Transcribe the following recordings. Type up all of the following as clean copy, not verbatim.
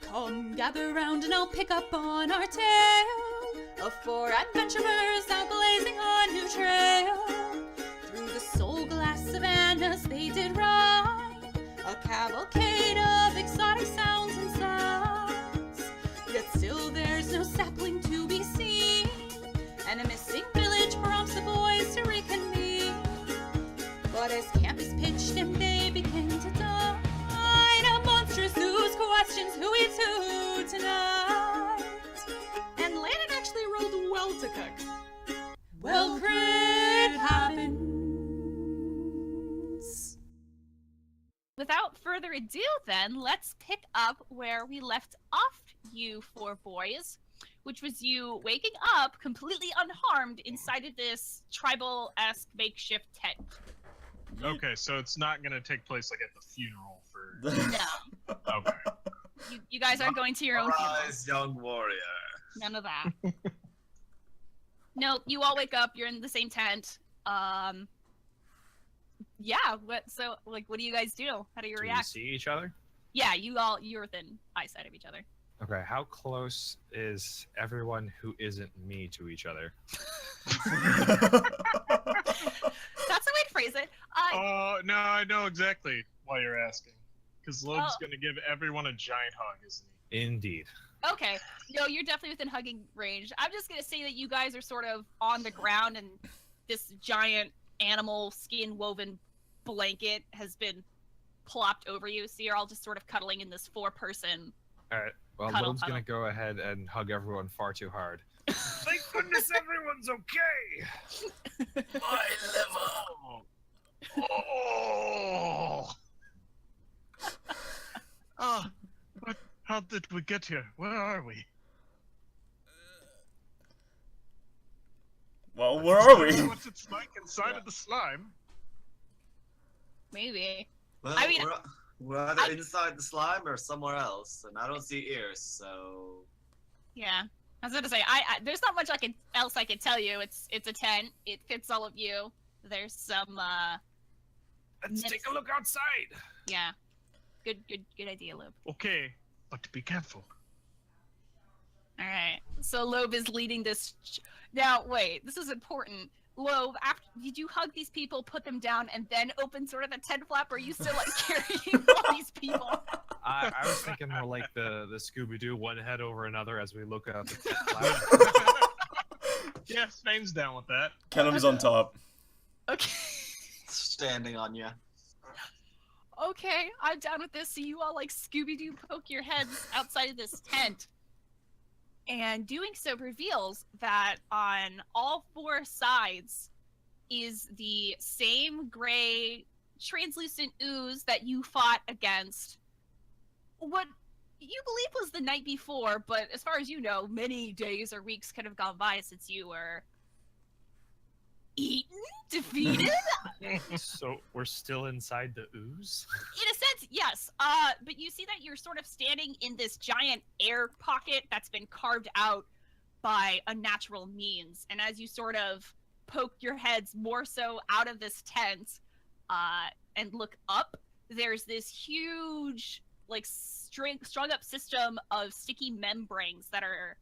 Come, gather round and I'll pick up on our tale of 4 adventurers out blazing a new trail. Through the soul-glass savannas they did ride, a cavalcade of exotic sounds and sights. Yet still there's no sapling to be seen, and a missing village prompts the boys to reconvene. But as camp is pitched and they begin to dine, a monstrous ooze questions who eats who tonight. And Lannon actually rolled well to cook. Well, crit happens. Without further ado, then, let's pick up where we left off, you 4 boys, which was you waking up completely unharmed inside of this tribal-esque makeshift tent. Okay, so it's not going to take place like at the funeral for... No. Okay. You guys aren't going to your own funeral. Arise, young warrior. None of that. No, you all wake up, you're in the same tent. Yeah, what do you guys do? How do you react? Do you see each other? Yeah, you're within eyesight of each other. Okay, how close is everyone who isn't me to each other? That's the way to phrase it. No, I know exactly why you're asking. Because Lobe's going to give everyone a giant hug, isn't he? Indeed. Okay, no, you're definitely within hugging range. I'm just going to say that you guys are sort of on the ground and this giant animal skin woven blanket has been plopped over you, so you're all just sort of cuddling in this 4-person. All right. Well, Lobe's going to go ahead and hug everyone far too hard. Thank goodness everyone's okay! My liver! Oh! But how did we get here? Where are we? Well, where are we? What's it like inside of the slime? Maybe. Well, I mean, we're either inside the slime or somewhere else, and I don't see ears, so... Yeah. I was gonna say, I there's not much else I can tell you. It's a tent. It fits all of you. There's some, Let's take a look outside! Yeah. Good idea, Lobe. Okay, but be careful. Alright. So Lobe is leading this... Now, wait. This is important. Lobe, did you hug these people, put them down, and then open sort of the tent flap, or are you still, like, carrying all these people? I was thinking more like the Scooby-Doo, one head over another as we look out the tent flap. Yeah, Svein's down with that. Kennam's on top. Okay. Standing on you. Okay, I'm down with this. So you all, like, Scooby-Doo poke your heads outside of this tent. And doing so reveals that on all 4 sides is the same gray translucent ooze that you fought against what you believe was the night before, but as far as you know, many days or weeks could have gone by since you were eaten, defeated. So we're still inside the ooze? In a sense, yes. But you see that you're sort of standing in this giant air pocket that's been carved out by unnatural means. And as you sort of poke your heads more so out of this tent and look up, there's this huge, like, strung up system of sticky membranes that are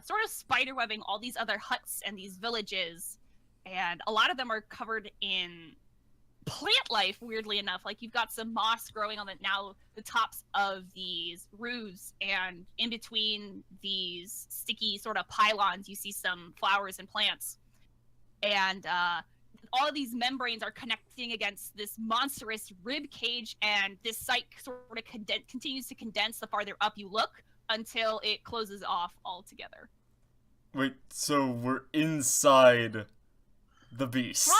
sort of spiderwebbing all these other huts and these villages. And a lot of them are covered in plant life, weirdly enough. Like, you've got some moss growing on the tops of these roofs, and in between these sticky sort of pylons, you see some flowers and plants. And all of these membranes are connecting against this monstrous rib cage, and this site sort of continues to condense the farther up you look until it closes off altogether. Wait, so we're inside the beast. For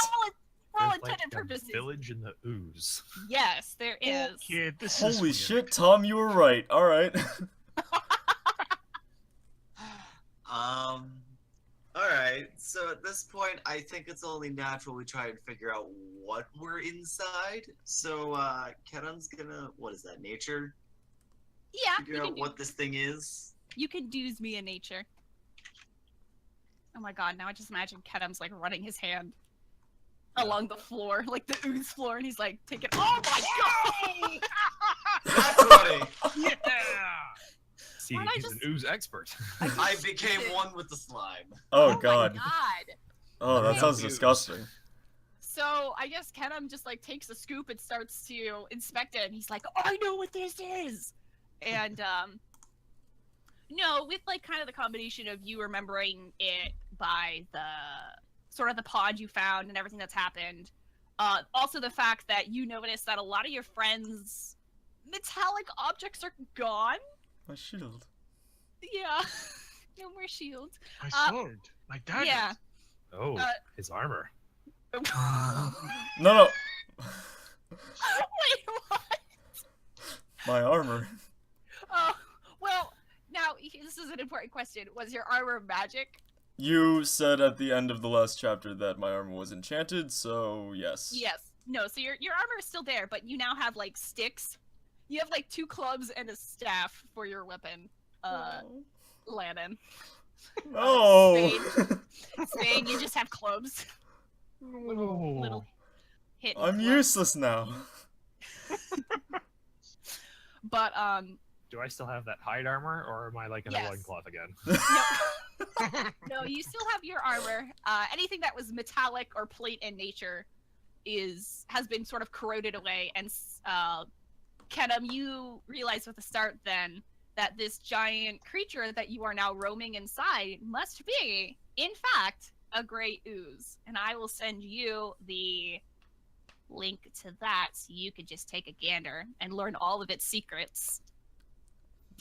all There's intended like purposes. a village in the ooze. Yes, there is. Okay, this is Holy weird. shit, Tom, you were right. Alright. Alright, so at this point, I think it's only natural we try and figure out what we're inside. So, Kennam's gonna, what is that, nature? Yeah, Figure out what this thing is? you can do's me in nature. Oh my god, now I just imagine Kennam's like running his hand along the floor, like the ooze floor, and he's like, take it. Oh my god! That's funny! Yeah! ooze expert. I became one with the slime. Oh, my God. God. Oh, that Okay. sounds disgusting. So I guess Kennam just like takes a scoop and starts to inspect it, and he's like, "I know what this is," and no, with like kind of the combination of you remembering it by the sort of the pod you found and everything that's happened, also the fact that you notice that a lot of your friends' metallic objects are gone. My shield. Yeah, no more shields. My sword, my dagger. Yeah. Oh, his armor. No. Wait, what? My armor. Oh, well, now this is an important question. Was your armor magic? You said at the end of the last chapter that my armor was enchanted, so yes. Yes. No, so your armor is still there, but you now have like sticks. You have like 2 clubs and a staff for your weapon, Lannon. No. Spain, you just have clubs. Little hit. I'm clubs. useless now. But Do I still have that hide armor, or am I like in a Yes. loincloth again? no, you still have your armor. Anything that was metallic or plate in nature has been sort of corroded away, and Kennam, you realize at the start then that this giant creature that you are now roaming inside must be, in fact, a gray ooze. And I will send you the link to that so you could just take a gander and learn all of its secrets.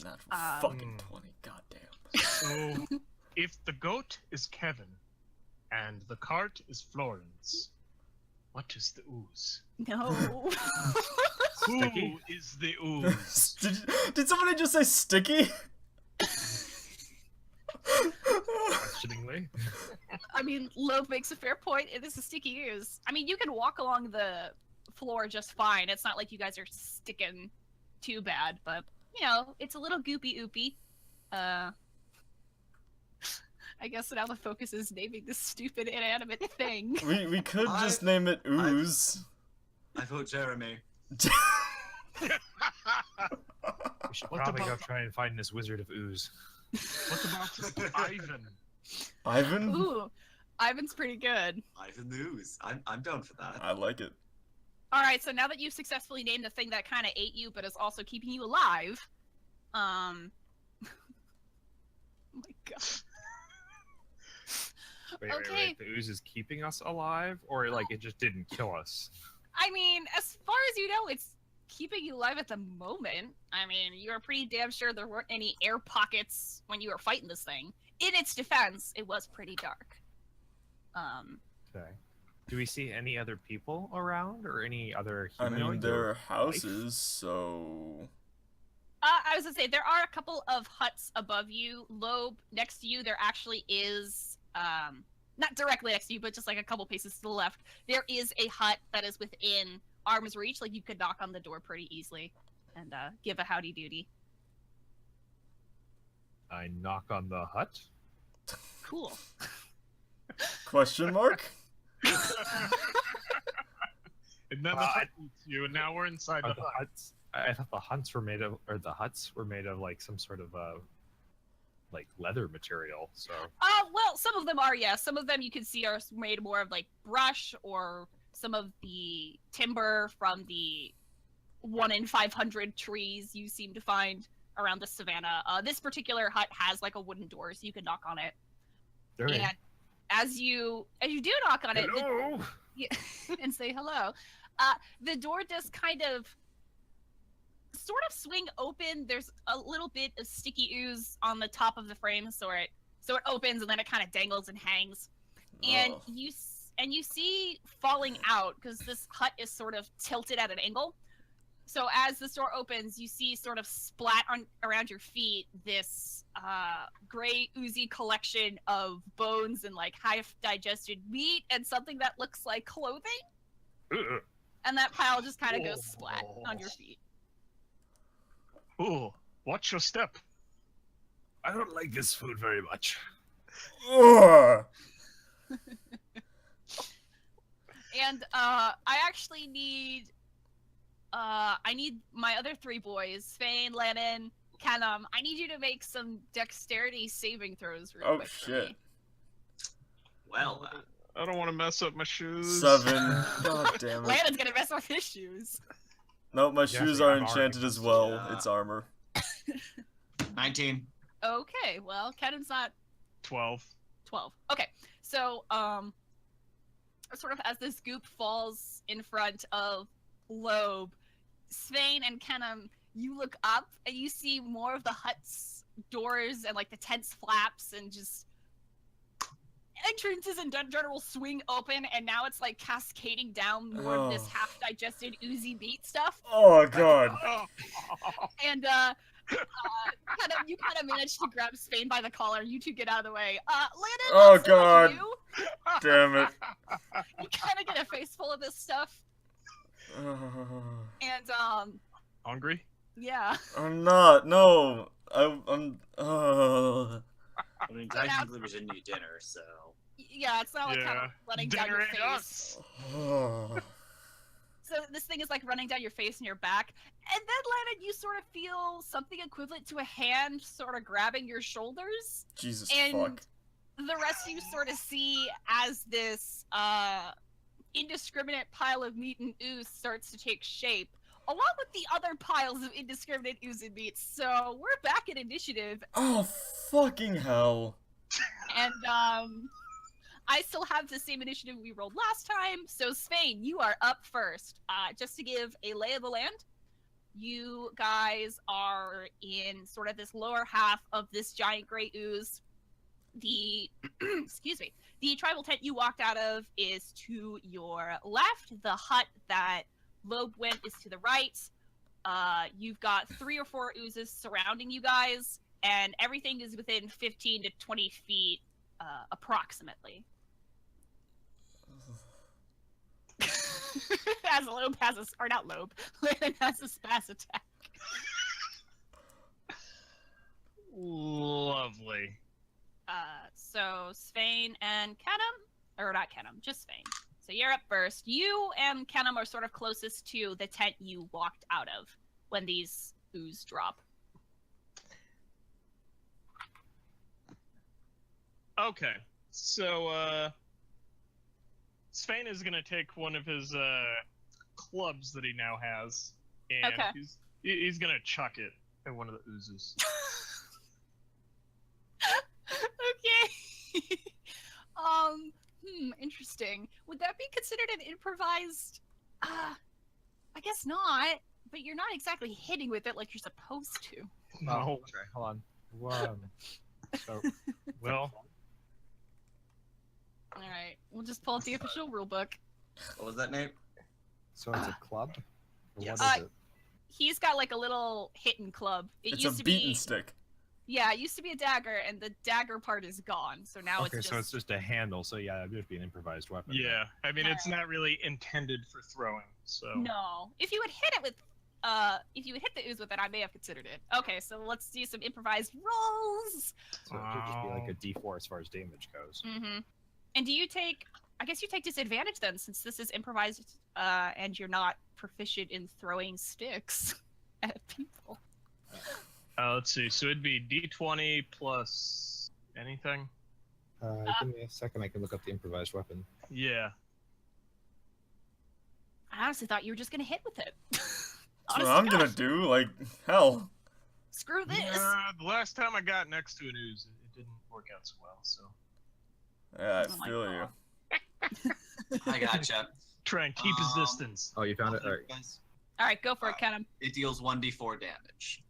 Natural fucking 20, goddamn. So, if the goat is Kevin, and the cart is Florence, what is the ooze? No. Sticky? Who is the ooze? Did somebody just say sticky? Questioningly. I mean, Lobe makes a fair point. It is a sticky ooze. I mean, you can walk along the floor just fine. It's not like you guys are sticking too bad, but, you know, it's a little goopy oopy. I guess now the focus is naming this stupid inanimate thing. We could just name it ooze. I vote Jeremy. We should What probably go about- try and find this wizard of ooze. What about Ivan? Ivan? Ooh, Ivan's pretty good. Ivan the Ooze. I'm down for that. I like it. All right, so now that you've successfully named the thing that kind of ate you, but is also keeping you alive, oh my god. Okay. Wait. The ooze is keeping us alive, or like it just didn't kill us? I mean, as far as you know, it's keeping you alive at the moment. I mean, you're pretty damn sure there weren't any air pockets when you were fighting this thing. In its defense, it was pretty dark. Okay. Do we see any other people around, or any other I humanoids? mean, there or are houses, so... I was gonna say, there are a couple of huts above you. Lobe, next to you, there actually is, not directly next to you, but just like a couple paces to the left, there is a hut that is within arm's reach. Like, you could knock on the door pretty easily and give a howdy doody. I knock on the hut. Cool. Question mark? And then the hut eats you, and now we're inside Are the the hut. huts? I thought the huts were made of, or the huts were made of like some sort of like leather material. So Well, some of them are, yes. Some of them you can see are made more of like brush, or some of the timber from the 1 in 500 trees you seem to find around the savannah. This particular hut has like a wooden door, so you can knock on it. very And as you do knock on it, hello. and say hello, the door does kind of sort of swing open. There's a little bit of sticky ooze on the top of the frame, so it opens and then it kind of dangles and hangs. And Oh. you see falling out, because this hut is sort of tilted at an angle. So as the door opens, you see sort of splat around your feet this gray oozy collection of bones and like half digested meat and something that looks like clothing. Ugh. And that pile just kind of goes splat on your feet. Ooh, watch your step. I don't like this food very much. Ugh. And I actually need I need my other 3 boys, Svein, Lannon, Kennam, I need you to make some dexterity saving throws real Oh quick for shit. me. Well, I don't want to mess up my shoes. 7. God damn it. Lannon's gonna mess with his shoes. No, my Yeah, shoes see, are I've already enchanted as messed well. up. It's armor. 19. Okay, well, Kennam's not 12. 12. Okay, so, sort of as this goop falls in front of Lobe, Svein and Kennam, you look up and you see more of the hut's doors and like the tent's flaps and just entrances in general swing open, and now it's like cascading down more of this Oh. half-digested oozy meat stuff. Oh god. Oh. And you kind of manage to grab Svein by the collar. You two get out of the way. Lannon, Oh, let's start with God. you. Damn it. You kind of get a face full of this stuff, and Hungry? yeah. I'm not. No. I'm. I mean, technically we should need dinner, so. Yeah, it's not like kind Yeah. of running down Dinner your ain't face. us. So this thing is like running down your face and your back, and then Lannon, you sort of feel something equivalent to a hand sort of grabbing your shoulders, Jesus and fuck. the rest of you sort of see as this indiscriminate pile of meat and ooze starts to take shape, along with the other piles of indiscriminate ooze and meat. So we're back at initiative, Oh fucking hell. and I still have the same initiative we rolled last time. So Svein, you are up first. Just to give a lay of the land, you guys are in sort of this lower half of this giant gray ooze. The excuse me, the tribal tent you walked out of is to your left. The hut that Lobe went is to the right. You've got 3 or 4 oozes surrounding you guys, and everything is within 15 to 20 feet approximately. As Lobe has a, or not Lobe, Lannon has a spaz attack. Lovely. So Svein and Kennam, or not Kennam, just Svein. So you're up first. You and Kennam are sort of closest to the tent you walked out of when these ooze drop. Okay, so Svein is gonna take one of his clubs that he now has, and Okay. he's gonna chuck it at one of the oozes. Okay. Interesting. Would that be considered an improvised? I guess not. But you're not exactly hitting with it like you're supposed to. No. Oh, okay, hold on. One. So, Well, All right, we'll just pull up the official rulebook. What was that name? so it's a club? Or Yes. what is it? He's got like a little hitting club. It It's used a to beaten be, stick. yeah, it used to be a dagger, and the dagger part is gone. So now Okay, it's just. so it's just a handle, so yeah, it'd just be an improvised weapon. then. yeah. I mean, it's not really intended for throwing, so. No. If you would hit it with, if you would hit the ooze with it, I may have considered it. Okay, so let's do some improvised rolls. So it should just be like a D4 as far as damage goes. Mm-hmm. And do you take? I guess you take disadvantage then, since this is improvised, and you're not proficient in throwing sticks at people. Let's see. So it'd be D20 plus anything. Give me a second, I can look up the improvised weapon. Yeah. I honestly thought you were just gonna hit with it. That's Honest what to I'm gonna gosh, do. Like, hell. Screw this. The last time I got next to an ooze, it didn't work out so well. So Yeah, Oh I my feel God. you. I gotcha. try and keep his Um, distance. Oh, you found it? Alright. Guys, All right, go for it, Kennam. it deals 1d4 damage.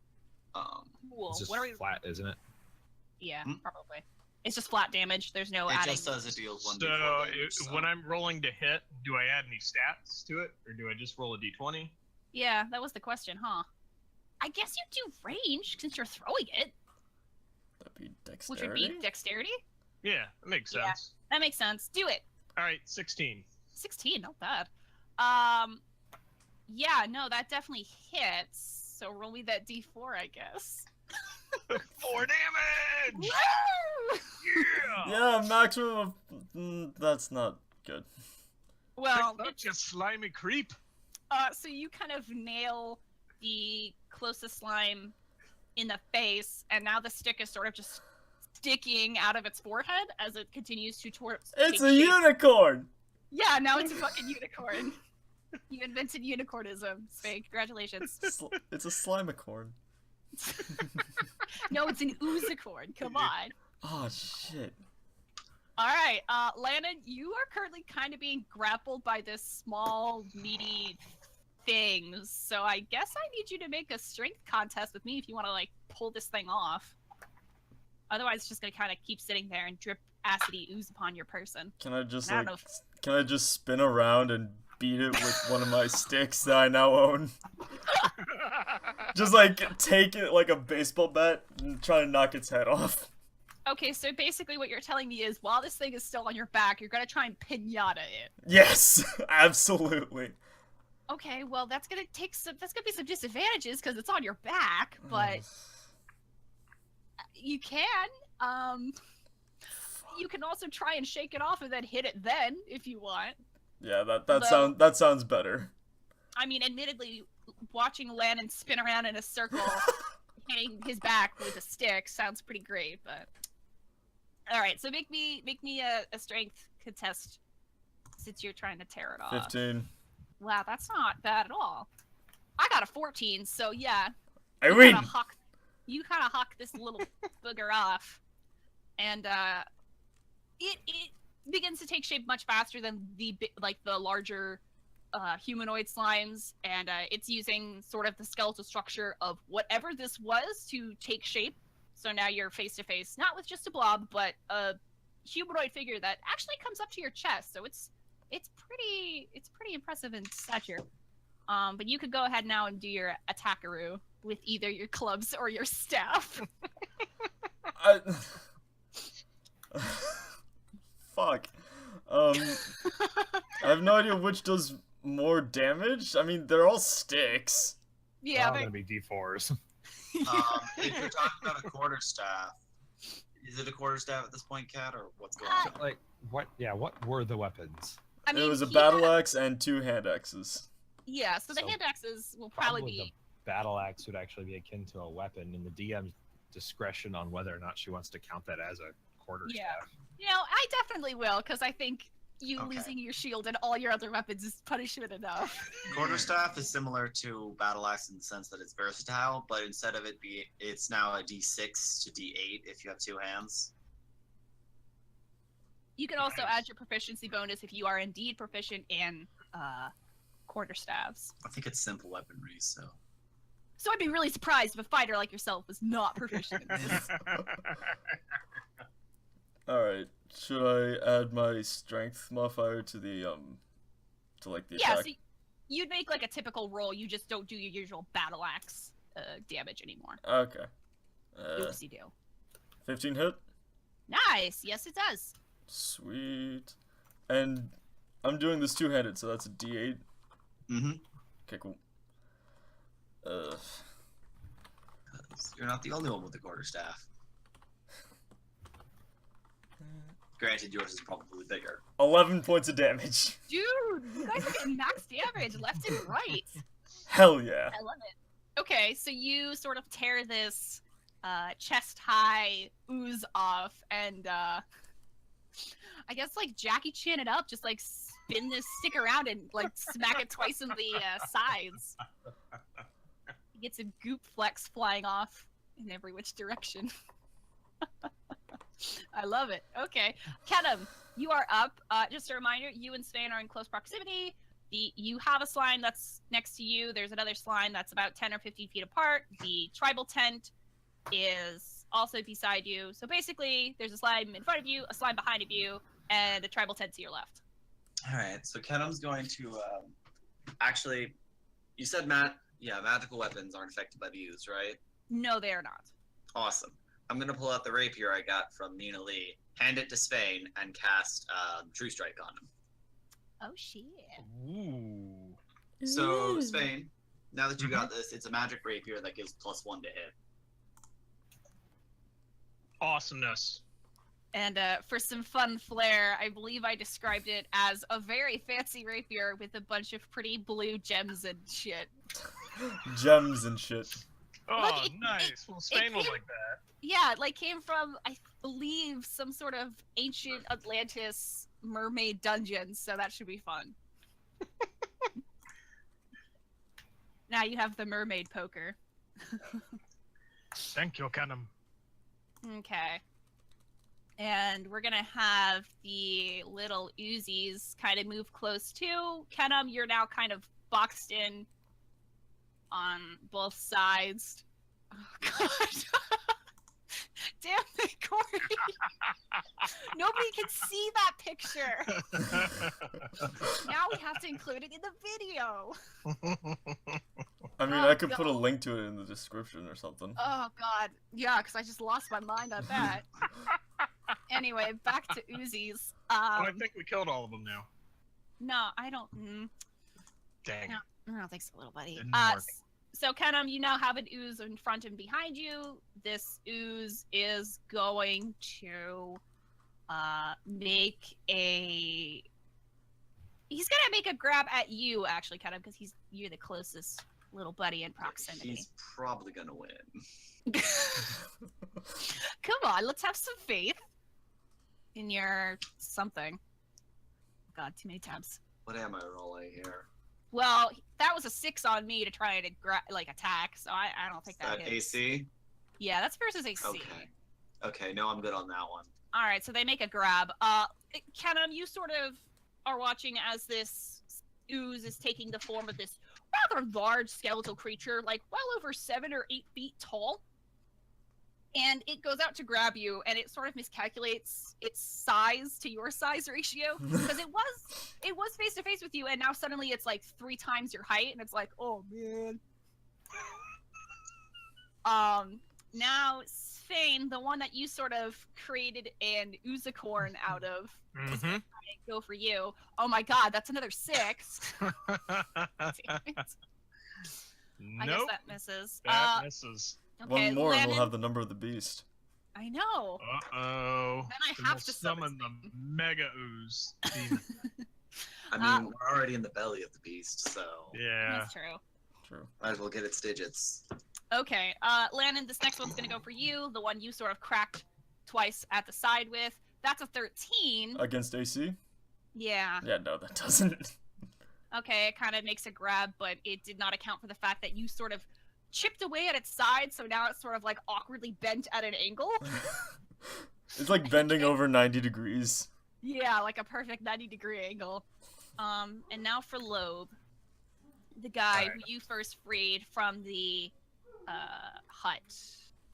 Cool. It's just What are we? flat, isn't it? Yeah, Hmm? probably. It's just flat damage. There's no It adding. just says it deals 1d4 So damage. So when I'm rolling to hit, do I add any stats to it, or do I just roll a D20? Yeah, that was the question, huh? I guess you do range since you're throwing it, That'd be which would dexterity. be dexterity. Yeah, that makes Yeah. sense. That makes sense. Do it. All right, 16. 16, not bad. Yeah, no, that definitely hits. So roll me that D4, I guess. 4 damage. Woo! Yeah. Yeah, maximum of. That's not good. Well, That's just slimy creep. so you kind of nail the closest slime in the face, and now the stick is sort of just sticking out of its forehead as it continues to It's a unicorn! Yeah, now it's a fucking unicorn. You invented unicornism, Svein. Congratulations. It's a slimacorn. No, it's an oozicorn. Come on. Oh, shit. Alright, Lannon, you are currently kind of being grappled by this small, meaty thing. So I guess I need you to make a strength contest with me if you want to, like, pull this thing off. Otherwise, it's just going to kind of keep sitting there and drip acidy ooze upon your person. Can I just, I like, can I just spin around and beat it with one of my sticks that I now own? Just, like, take it like a baseball bat and try to knock its head off. Okay, so basically what you're telling me is while this thing is still on your back, you're going to try and pinata it. Yes, absolutely. Okay, well, that's going to be some disadvantages because it's on your back, but you can. You can also try and shake it off and then hit it then, if you want. Yeah, that sounds better. I mean, admittedly, watching Lannon spin around in a circle, hitting his back with a stick sounds pretty great, but... Alright, so make me a strength contest since you're trying to tear it off. 15. Wow, that's not bad at all. I got a 14, so yeah. I win! You kind of huck this little booger off, and it begins to take shape much faster than the larger humanoid slimes, and it's using sort of the skeletal structure of whatever this was to take shape. So now you're face to face, not with just a blob, but a humanoid figure that actually comes up to your chest. So it's pretty impressive in stature. But you could go ahead now and do your attackaroo with either your clubs or your staff. Fuck. I have no idea which does more damage. I mean, they're all sticks. Yeah, they're gonna be D4s. If you're talking about a quarterstaff, is it a quarterstaff at this point, Kat, or what's going on? Like, what? Yeah, what were the weapons? I mean, it was a battle axe and 2 hand axes. Yeah, so the hand axes will probably be... The battle axe would actually be akin to a weapon, and the DM's discretion on whether or not she wants to count that as a quarterstaff. Yeah. You know, I definitely will, because I think you losing your shield and all your other weapons is punishment enough. Quarterstaff is similar to battle axe in the sense that it's versatile, but instead of it's now a D6 to D8 if you have 2 hands. You can also add your proficiency bonus if you are indeed proficient in quarterstaffs. I think it's simple weaponry, so. So I'd be really surprised if a fighter like yourself was not proficient in this. Alright, should I add my strength modifier to the, the attack? Yeah, so you'd make like a typical roll, you just don't do your usual battle axe damage anymore. Okay. Oopsie do. 15 hit? Nice, yes it does. Sweet. And I'm doing this 2-handed, so that's a D8? Mm-hmm. Okay, cool. You're not the only one with the quarterstaff. Granted, yours is probably bigger. 11 points of damage. Dude, you guys are getting max damage left and right. Hell yeah. I love it. Okay, so you sort of tear this chest-high ooze off, and I guess like Jackie Chan it up, just like spin this stick around and like smack it twice in the sides. You get some goop flecks flying off in every which direction. I love it. Okay. Kennam, you are up. Just a reminder, you and Svein are in close proximity. You have a slime that's next to you. There's another slime that's about 10 or 15 feet apart. The tribal tent is also beside you. So basically, there's a slime in front of you, a slime behind of you, and a tribal tent to your left. Alright, so Kennam's going to, actually, you said magical weapons aren't affected by the ooze, right? No, they are not. Awesome. I'm going to pull out the rapier I got from Nina Lee, hand it to Svein, and cast True Strike on him. Oh, shit. Ooh. So, Svein, now that you got this, it's a magic rapier that gives +1 to hit. Awesomeness. And for some fun flair, I believe I described it as a very fancy rapier with a bunch of pretty blue gems and shit. Gems and shit. Oh, nice. Well, Spain will like that. Yeah, it like came from, I believe, some sort of ancient Atlantis mermaid dungeon, so that should be fun. Now you have the mermaid poker. Thank you, Kennam. Okay. And we're gonna have the little Uzis kind of move close too. Kennam, you're now kind of boxed in on both sides. Oh god. Damn it, Cory. Nobody can see that picture. Now we have to include it in the video. I mean, I could put a link to it in the description or something. Oh god. Yeah, because I just lost my mind on that. Anyway, back to Uzis. I think we killed all of them now. No, I don't. Dang. No, I don't think so, little buddy. Didn't work. So, Kennam, you now have an ooze in front and behind you. This ooze is going to make a... He's gonna make a grab at you, actually, Kennam, because you're the closest little buddy in proximity. He's probably gonna win. Come on, let's have some faith in your something. God, too many tabs. What am I rolling here? Well, that was a 6 on me to try to attack, so I don't think that hits. AC? Yeah, that's versus AC. Okay, no, I'm good on that one. All right, so they make a grab. Kennam, you sort of are watching as this ooze is taking the form of this rather large skeletal creature, like well over 7 or 8 feet tall. And it goes out to grab you, and it sort of miscalculates its size to your size ratio, because it was face to face with you, and now suddenly it's like 3 times your height, and it's like, oh man. Now Svein, the one that you sort of created an Uzicorn out of, is gonna go for you. Oh my god, that's another 6. Damn it. I guess that misses. That misses. Okay, one more Lannon, and we'll have the number of the beast. I know. Uh-oh. Then I have to summon the Mega Ooze. I mean, we're already in the belly of the beast, so... Yeah. That's true. True. Might as well get its digits. Okay, Lannon, this next one's gonna go for you, the one you sort of cracked twice at the side with. That's a 13. Against AC? Yeah. Yeah, no, that doesn't. Okay, it kind of makes a grab, but it did not account for the fact that you sort of chipped away at its side, so now it's sort of like awkwardly bent at an angle. It's like bending over 90 degrees. Yeah, like a perfect 90-degree angle. And now for Lobe, the guy who you first freed from the hut.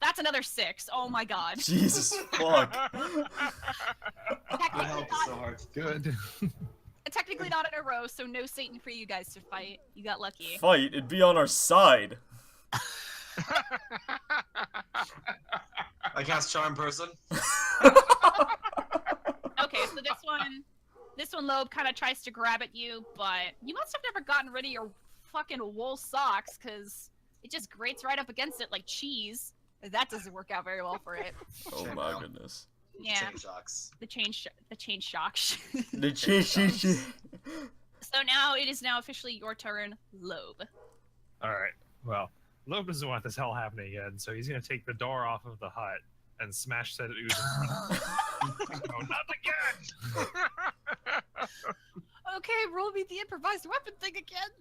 That's another 6. Oh my god. Jesus fuck. Good. Technically not in a row, so no Satan for you guys to fight. You got lucky. Fight? It'd be on our side. I cast Charm Person. Okay, so this one Lobe kind of tries to grab at you, but you must have never gotten rid of your fucking wool socks, because it just grates right up against it like cheese. That doesn't work out very well for it. Oh Shame my now. goodness. Yeah. Chain shocks. The chain shock. The cheese. So now it is now officially your turn, Lobe. Alright, well, Lobe doesn't want this hell happening again, so he's gonna take the door off of the hut and smash said ooze in front. No, not again! Okay, roll me the improvised weapon thing again.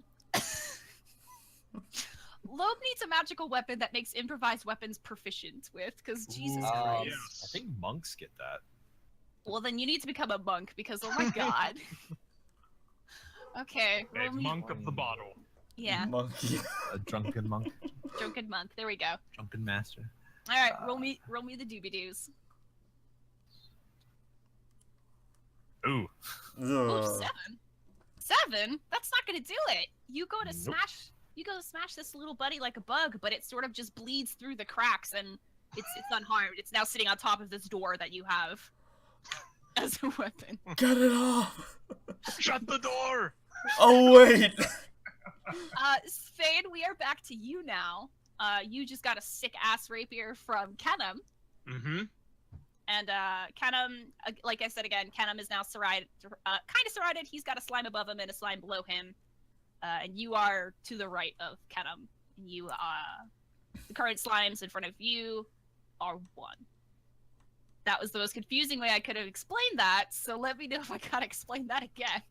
Lobe needs a magical weapon that makes improvised weapons proficient with, because Jesus Christ. Yes. I think monks get that. Well, then you need to become a monk, because oh my god. Okay, A roll me... monk of the bottle. Yeah, Monkey. A drunken monk. drunken monk. There we go. Drunken master. All right, roll me the doobie-doos. Ooh. Oh, Ugh. 7? That's not gonna do it. You go to smash this little buddy like a bug, but it sort of just bleeds through the cracks and it's unharmed. It's now sitting on top of this door that you have as a weapon. Get it off! Shut the door! Oh wait! Svein, we are back to you now. You just got a sick ass rapier from Kennam. Mm-hmm. And Kennam, like I said again, Kennam is now surrounded, kind of surrounded. He's got a slime above him and a slime below him. And you are to the right of Kennam. You The current slimes in front of you are 1. That was the most confusing way I could have explained that, so let me know if I gotta explain that again.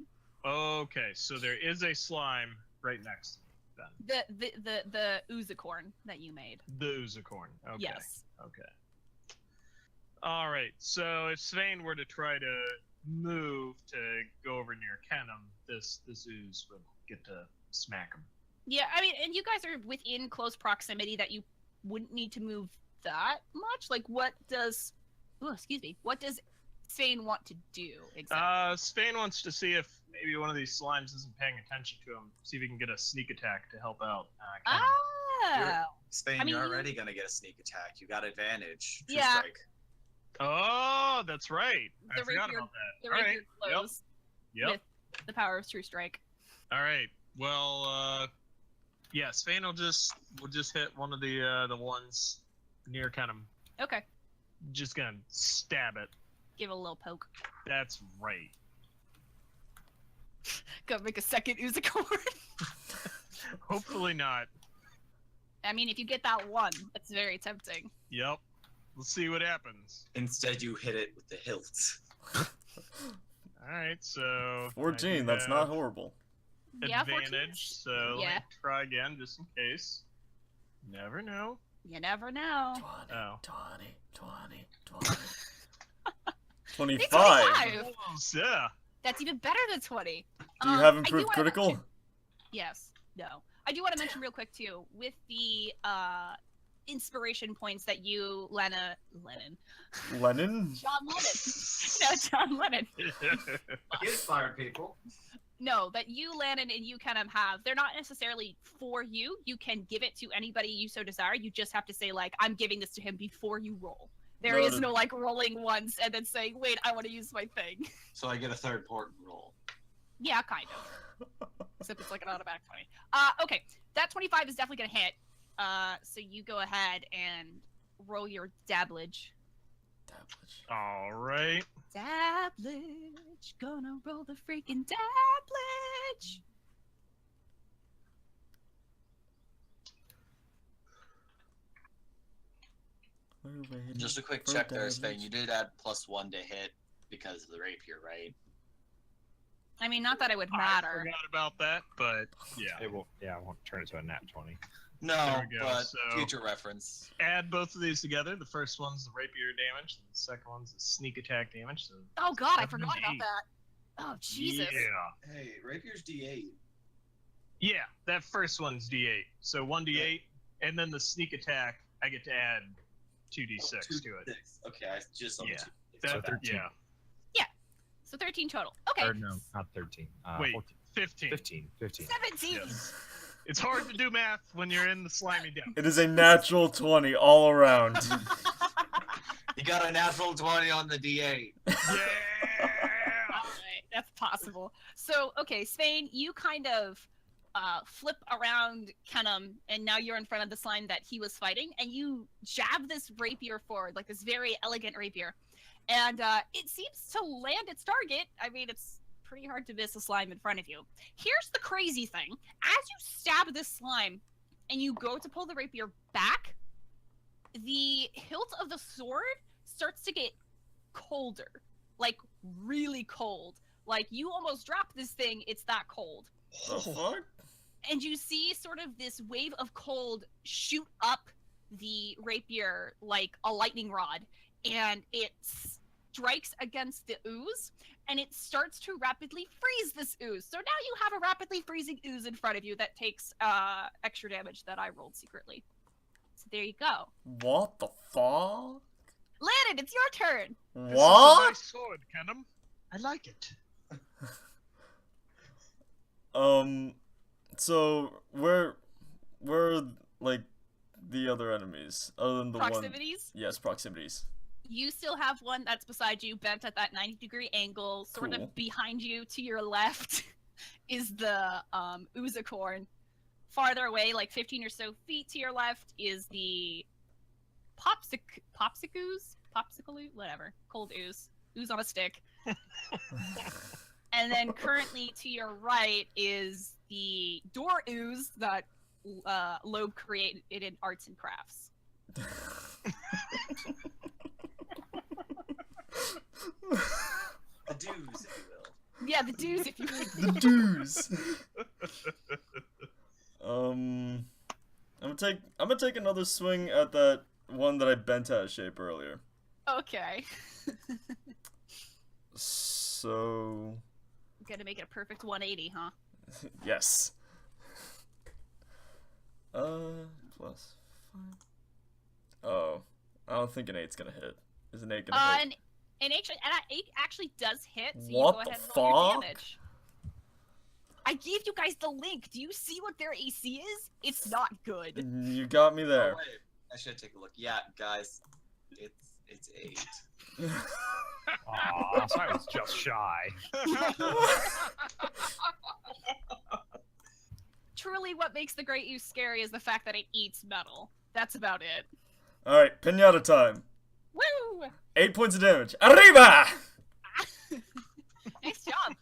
Okay, so there is a slime right next to me, then. The oozacorn that you made. The oozacorn. Okay. Yes. Okay. All right. So if Svein were to try to move to go over near Kennam, this ooze would get to smack him. Yeah, I mean, and you guys are within close proximity that you wouldn't need to move that much. Like, what does Svein want to do exactly? Svein wants to see if maybe one of these slimes isn't paying attention to him. See if he can get a sneak attack to help out. Kennam. Spain, I mean, you're already gonna get a sneak attack. You got advantage. True Yeah. strike. Oh, that's right. I The forgot rapier- about that. The All rapier right. glows Yep. with the power of True Strike. All right. Well, yeah, Svein will just hit one of the ones near Kennam. Okay, Just gonna stab it. give it a little poke. That's right. Go make a second oozacorn. Hopefully not. I mean, if you get that one, that's very tempting. Yep. Let's see what happens. Instead, you hit it with the hilt. All right. So 14, that's not horrible. Yeah, 14. advantage. So let Yeah. me try again just in case. Never know. You never know. 20, Oh. 20, 20, 20. It's 25. 25. Almost, yeah. That's even better than 20. Do you have I do improved wanna critical? mention- Yes. No. I do want to mention real quick too, with the inspiration points that you, Lennon, Lennon? John Lennon, no, John Lennon, You inspire people. no, that you, Lannon, and you kind of have. They're not necessarily for you. You can give it to anybody you so desire. You just have to say like, I'm giving this to him before you roll. There is Noted. no like rolling once and then saying, wait, I want to use my thing. So I get a third port roll. Yeah, kind of. Except it's like an automatic 20. Okay, that 25 is definitely gonna hit. So you go ahead and roll your dabblage. All right. Dabblage, gonna roll the freaking dabblage. Just a quick check there, Svein. You did add +1 to hit because of the rapier, right? I mean, not that it would I matter. forgot about that, but yeah. It won't. Yeah, I won't turn it to a nat 20. No, There we go, but so- future reference. Add both of these together. The first one's the rapier damage, and the second one's the sneak attack damage. So Oh god, I 7 forgot and about 8. that. Oh Jesus. Yeah. Hey, rapier's D8. Yeah, that first one's D8. So 1D8, and then the sneak attack, I get to add 2D6 to it. 6. Okay, I just saw the Yeah. 2. That, So 13. Yeah. So 13 total. Okay. Or no, not 13. Wait, 14, 15. 15. 17. Yes. It's hard to do math when you're in the slimy depth. It is a natural 20 all around. You got a natural 20 on the D8. Yeah. Alright, that's possible. So, okay, Svein, you kind of flip around Kennam, and now you're in front of the slime that he was fighting, and you jab this rapier forward, like this very elegant rapier. And it seems to land its target. I mean, it's pretty hard to miss a slime in front of you. Here's the crazy thing. As you stab this slime, and you go to pull the rapier back, the hilt of the sword starts to get colder. Like, really cold. Like, you almost dropped this thing, it's that cold. The fuck? And you see sort of this wave of cold shoot up the rapier like a lightning rod, and it strikes against the ooze, and it starts to rapidly freeze this ooze. So now you have a rapidly freezing ooze in front of you that takes extra damage that I rolled secretly. So there you go. What the fuck? Lannon, it's your turn. This is a What? nice sword, Kennam. I like it. So where are like the other enemies other than the one? Proximities. Yes, proximities. You still have one that's beside you, bent at that 90-degree angle. Sort Cool. of behind you to your left is the oozacorn. Farther away, like 15 or so feet to your left, is the popsicle, whatever, cold ooze on a stick. And then currently to your right is the door ooze that Lobe created in arts and crafts. The dues, if you will. Yeah, the dues, if you would. The dues. I'm gonna take another swing at that one that I bent out of shape earlier. Okay. So. Gonna make it a perfect 180, huh? Yes. Plus 5. Oh, I don't think an 8's gonna hit. Is an 8 gonna hit? An 8 actually does hit, so What you go ahead the and roll your fuck? damage. I gave you guys the link. Do you see what their AC is? It's not good. You got me Oh, there. wait. I should take a look. Yeah, guys. It's 8. Aw, so I was just shy. Truly, what makes the Great Ooze scary is the fact that it eats metal. That's about it. Alright, pinata time. Woo! 8 points of damage. Arriba! Nice job.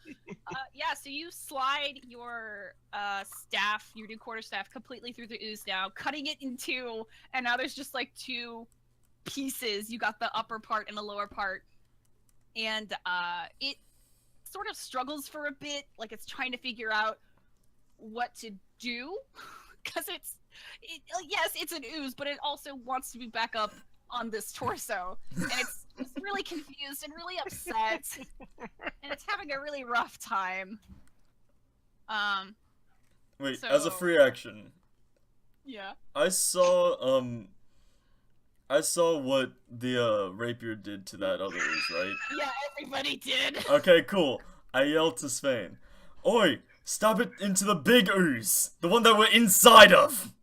Yeah, so you slide your staff, your new quarterstaff, completely through the ooze now, cutting it in two, and now there's just like two pieces. You got the upper part and the lower part, and it sort of struggles for a bit, like it's trying to figure out what to do, because yes, it's an ooze, but it also wants to be back up on this torso, and it's really confused and really upset, and it's having a really rough time. Wait, as a free action, Yeah. I saw what the rapier did to that other ooze, right? Yeah, everybody did. Okay, cool. I yelled to Svein, "Oi, stab it into the big ooze! The one that we're inside of!"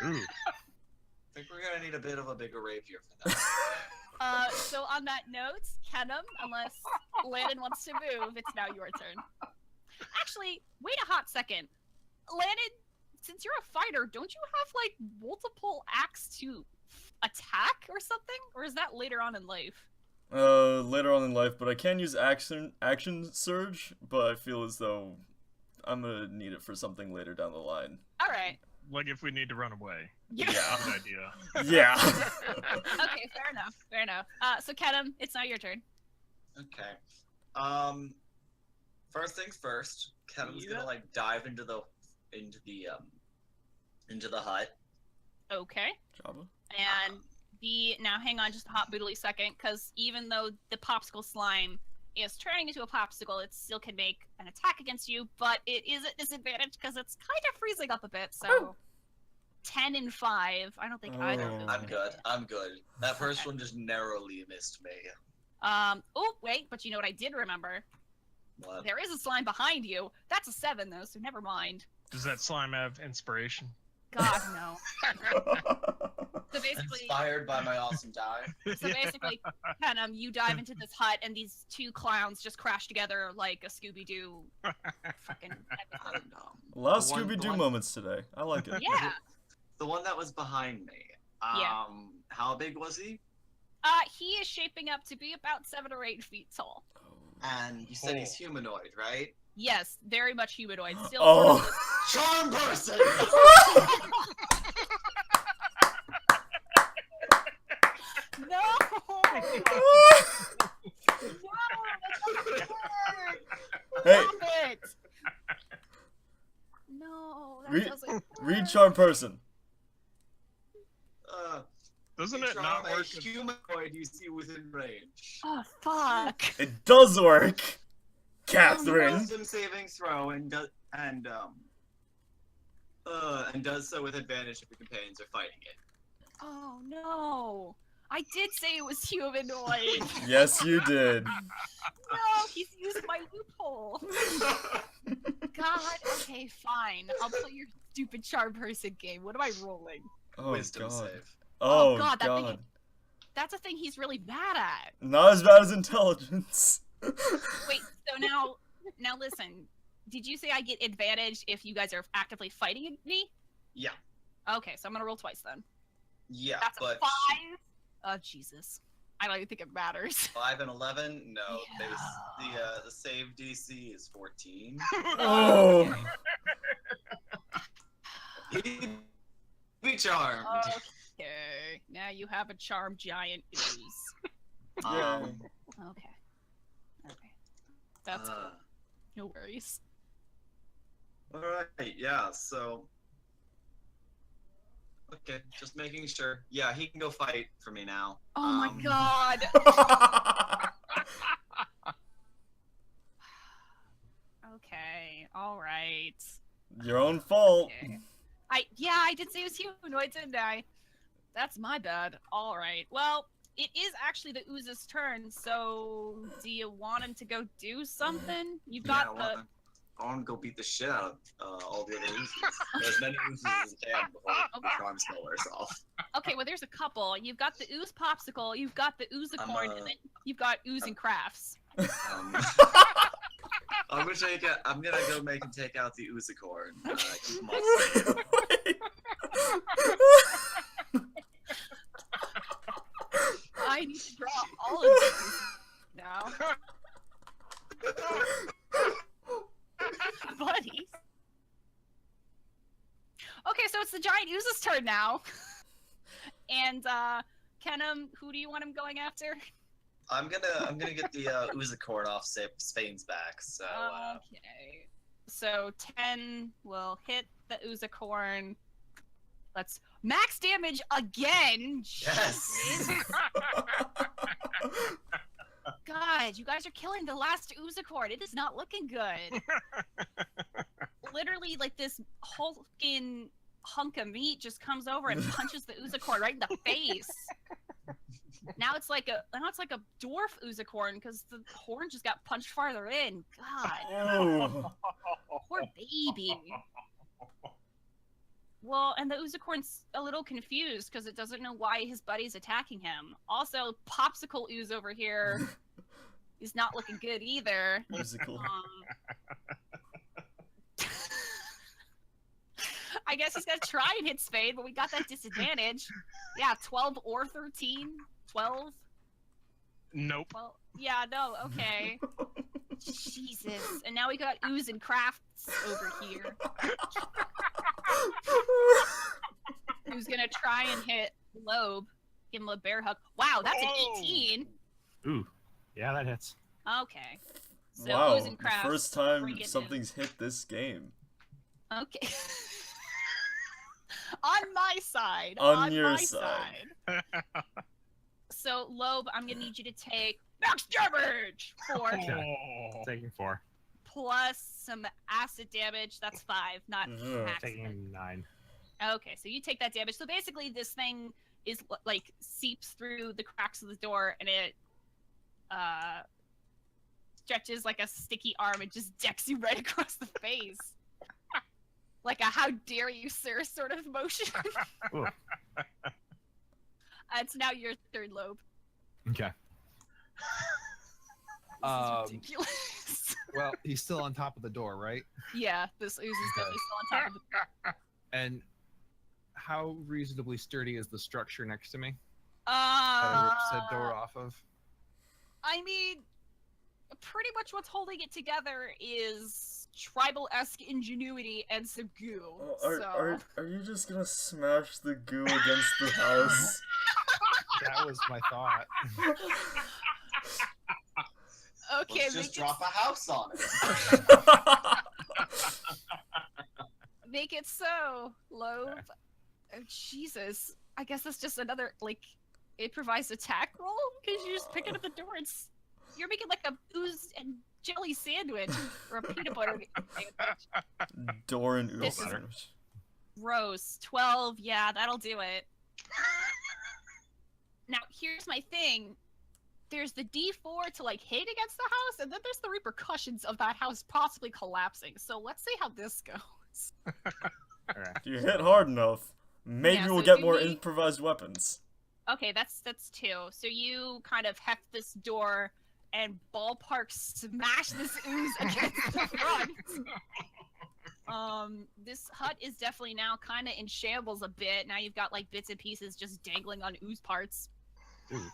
Ooh. I think we're gonna need a bit of a bigger rapier for that. So on that note, Kennam, unless Lannon wants to move, it's now your turn. Actually, wait a hot second. Lannon, since you're a fighter, don't you have, like, multiple acts to attack or something? Or is that later on in life? Later on in life, but I can use action surge, but I feel as though I'm gonna need it for something later down the line. Alright. Like if we need to run away. Yeah. Good idea. Yeah. Okay, fair enough. So Kennam, it's now your turn. Okay. First things first. Kevin's gonna like dive into the hut. Okay. Jabba. And now hang on just a hot boodly second, because even though the popsicle slime is turning into a popsicle, it still can make an attack against you, but it is at disadvantage because it's kind of freezing up a bit, so 10 and 5. I don't think either of those I'm are good. hit. I'm good. That first Okay. one just narrowly missed me. Oh, wait, but you know what I did remember? What? There is a slime behind you. That's a 7, though, so never mind. Does that slime have inspiration? God, no. So basically, Inspired by my awesome die. Kennam, you dive into this hut, and these two clowns just crash together like a Scooby-Doo fucking episode. A lot of The one- the Scooby-Doo one- moments today. I like it. Yeah. The one that was behind me. Yeah. How big was he? He is shaping up to be about 7 or 8 feet tall. And you said he's humanoid, right? Yes, very much humanoid. Still Oh. sort of Charm person! No! Hey, Stop it! No, that doesn't work. read charm person. Doesn't it Charm not a work? humanoid you see within range. Oh, fuck. It does work, Catherine. Wisdom saving throw and does so with advantage if your companions are fighting it. Oh, no. I did say it was humanoid. Yes, you did. No, he's used my loophole. God, okay, fine. I'll play your stupid charm person game. What am I rolling? Oh Wisdom god. save. Oh God, that god. thing- That's a thing he's really bad at. Not as bad as intelligence. Wait, so now listen. Did you say I get advantage if you guys are actively fighting me? Yeah. Okay, so I'm gonna roll twice then. Yeah, That's a but 5. Oh Jesus. I don't even think it matters. 5 and 11? No. Yeah. The save DC is 14. Oh. Be charmed. Okay, now you have a charmed giant ooze. Yeah. Okay. That's cool. No worries. Alright, yeah, so... Okay, just making sure. Yeah, he can go fight for me now. Oh my god! Okay, alright. Your own fault. Okay. I did say it was humanoid, didn't I? That's my bad. Alright, well, it is actually the ooze's turn, so do you want him to go do something? You've got I want to go beat the shit out of all the other oozes. As many oozes as I can before the charm spell wears off. Okay, well, there's a couple. You've got the ooze popsicle, you've got the ooze-a-corn, and then you've got ooze and crafts. I'm gonna go make him take out the ooze-a-corn. Keep him all safe. I need to draw all of these now. Buddies. Okay, so it's the giant ooze's turn now. And Kennam, who do you want him going after? I'm gonna get the ooze-a-corn off Svein's back. So. Okay. So 10 will hit the ooze-a-corn. Let's max damage again. Yes. God, you guys are killing the last ooze-a-corn. It is not looking good. Literally, like this hulking hunk of meat just comes over and punches the ooze-a-corn right in the face. Now it's like a dwarf ooze-a-corn because the horn just got punched farther in. God, Oh. poor baby. Well, and the ooze-a-corn's a little confused because it doesn't know why his buddy's attacking him. Also, popsicle ooze over here is not looking good either. Musical. I guess he's gonna try and hit Svein, but we got that disadvantage. Yeah, 12 or 13? 12? Nope. Well, yeah, no, okay. Jesus. And now we got ooze and crafts over here. Who's gonna try and hit Lobe? Give him a bear hug. Wow, that's an 18. Ooh, yeah, that hits. Okay. So Wow, ooze and the crafts. first time bring it in. something's hit this game. Okay. On my side. On your my side. So, Lobe, I'm gonna need you to take max damage! 4. Okay. Taking 4. Plus some acid damage. That's 5, not Ugh. max. Taking 9. Okay, so you take that damage. So basically, this thing is like seeps through the cracks of the door, and it stretches like a sticky arm and just decks you right across the face, like a "how dare you, sir" sort of motion. Ooh. It's now your third, Lobe. Okay. This is ridiculous. Well, he's still on top of the door, right? Yeah, this ooze is definitely still on top of the. And how reasonably sturdy is the structure next to me that I ripped said door off of? I mean, pretty much what's holding it together is tribal-esque ingenuity and some goo. Are you just gonna smash the goo against the house? That was my thought. Okay, Let's just drop a house on it. Make it so, Lobe. Oh, Jesus. I guess that's just another, like, improvised attack roll? Because you just pick it at the door and you're making like a ooze and jelly sandwich. Or a peanut butter sandwich. Door and ooze This is- sandwich. Gross. 12, yeah, that'll do it. Now, here's my thing. There's the D4 to, like, hit against the house, and then there's the repercussions of that house possibly collapsing. So let's see how this goes. Alright. If you hit hard enough, maybe Yeah, we'll so get do more we- improvised weapons. Okay, that's 2. So you kind of heft this door and ballpark smash this ooze against the front. This hut is definitely now kind of in shambles a bit. Now you've got like bits and pieces just dangling on ooze parts. Ooh.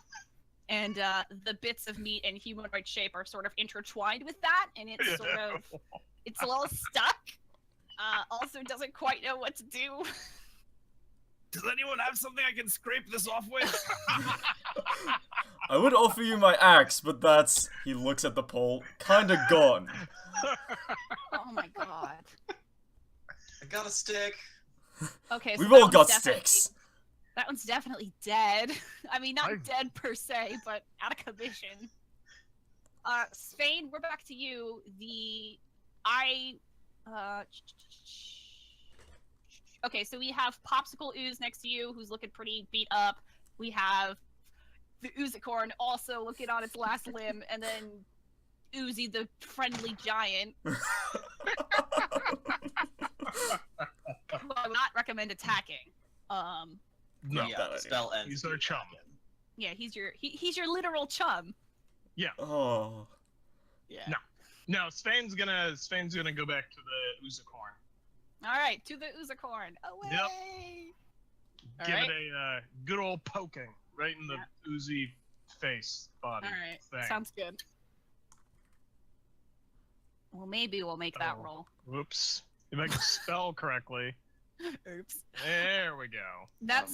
And the bits of meat and humanoid shape are sort of intertwined with that, and it's sort of, it's a little stuck. also doesn't quite know what to do. Does anyone have something I can scrape this off with? I would offer you my axe, but that's... He looks at the pole. Kinda gone. Oh my god. I got a stick. Okay, so We've that all got one's definitely- sticks. That one's definitely dead. I mean, not dead per se, but out of commission. Svein, we're back to you. Okay, so we have Popsicle Ooze next to you, who's looking pretty beat up. We have the Oozicorn also looking on its last limb, and then Oozy, the friendly giant. Who I would not recommend attacking. No, Yeah, the spell ends. he's our chum. Yeah, he's your literal chum. Yeah. Oh. Yeah. No, Svein's gonna go back to the Oozicorn. All right, to the Oozicorn. Away. Yep. All Give right. it a good old poking right in the oozy face body. All right. thing. Sounds good. Well, maybe we'll make that roll. Whoops. If I can spell correctly. Oops. There we go. That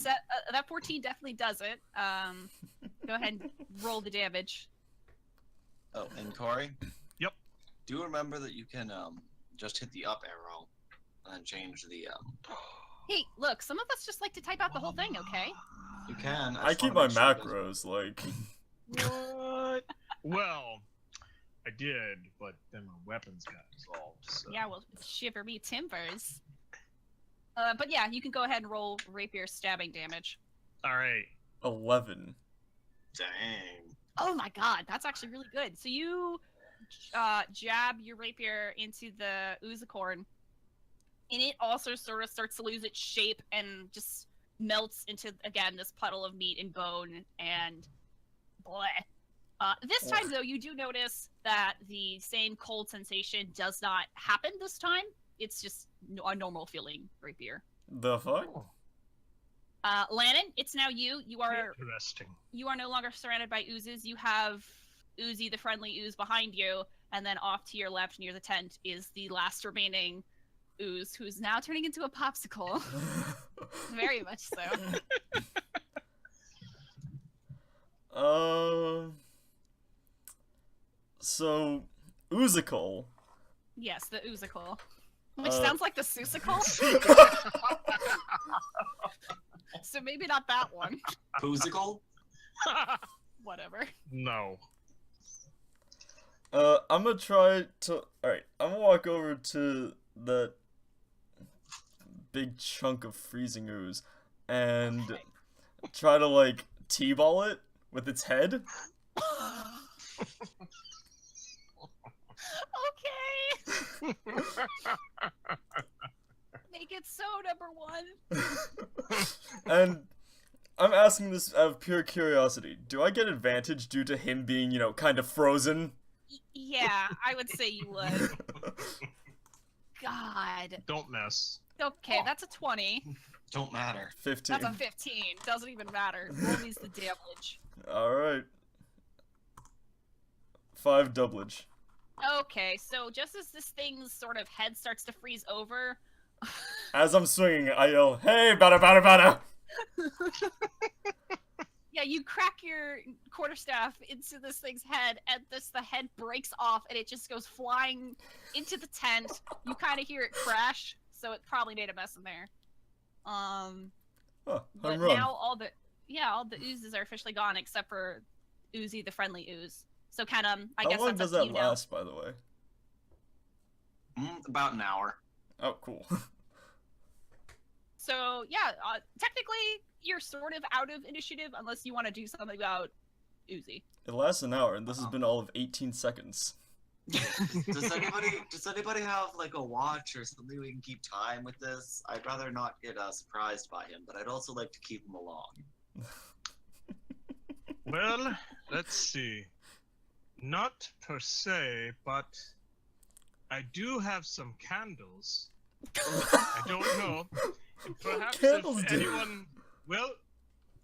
14 definitely does it. Go ahead and roll the damage. Oh, and Cory? Yep. Do remember that you can just hit the up arrow and change the Hey, look, some of us just like to type out the whole thing, okay? You can. I keep my macros, like... What? Well, I did, but then my weapons got dissolved. So. Yeah, well, shiver me timbers. But yeah, you can go ahead and roll rapier stabbing damage. All right. 11. Dang. Oh my god, that's actually really good. So you jab your rapier into the Oozicorn, and it also sort of starts to lose its shape and just melts into, again, this puddle of meat and bone, and bleh. This time, though, you do notice that the same cold sensation does not happen this time. It's just a normal feeling rapier. The fuck? Lannon, it's now you. You are Interesting. no longer surrounded by oozes. You have Oozy, the friendly ooze, behind you, and then off to your left near the tent is the last remaining ooze, who's now turning into a popsicle. Very much so. So, Oozicle. Yes, the oozicle. Which sounds like the Susicle. So maybe not that one. Poozicle? Whatever. No. I'm gonna try to... Alright, I'm gonna walk over to that big chunk of freezing ooze and try to, like, T-ball it with its head. Okay. Make it so, number one. And I'm asking this out of pure curiosity. Do I get advantage due to him being, you know, kind of frozen? Yeah, I would say you would. God. Don't mess. Okay, that's a 20. Don't matter. 15. That's a 15. Doesn't even matter. Roll me's the damage. Alright. 5 doublage. Okay, so just as this thing's sort of head starts to freeze over... As I'm swinging, I yell, "Hey, bada bada bada!" Yeah, you crack your quarterstaff into this thing's head, and the head breaks off, and it just goes flying into the tent. You kind of hear it crash, so it probably made a mess in there. Oh, But home run. now all the oozes are officially gone, except for Oozy, the friendly ooze. So Kennam, I guess How long that's does up that to you now. last, by the way? About an hour. Oh, cool. So yeah, technically you're sort of out of initiative unless you want to do something about Oozy. It lasts an hour, and this has been all of 18 seconds. Does anybody have like a watch or something we can keep time with this? I'd rather not get surprised by him, but I'd also like to keep him along. Well, let's see. Not per se, but I do have some candles. I don't know. Perhaps Candles if do.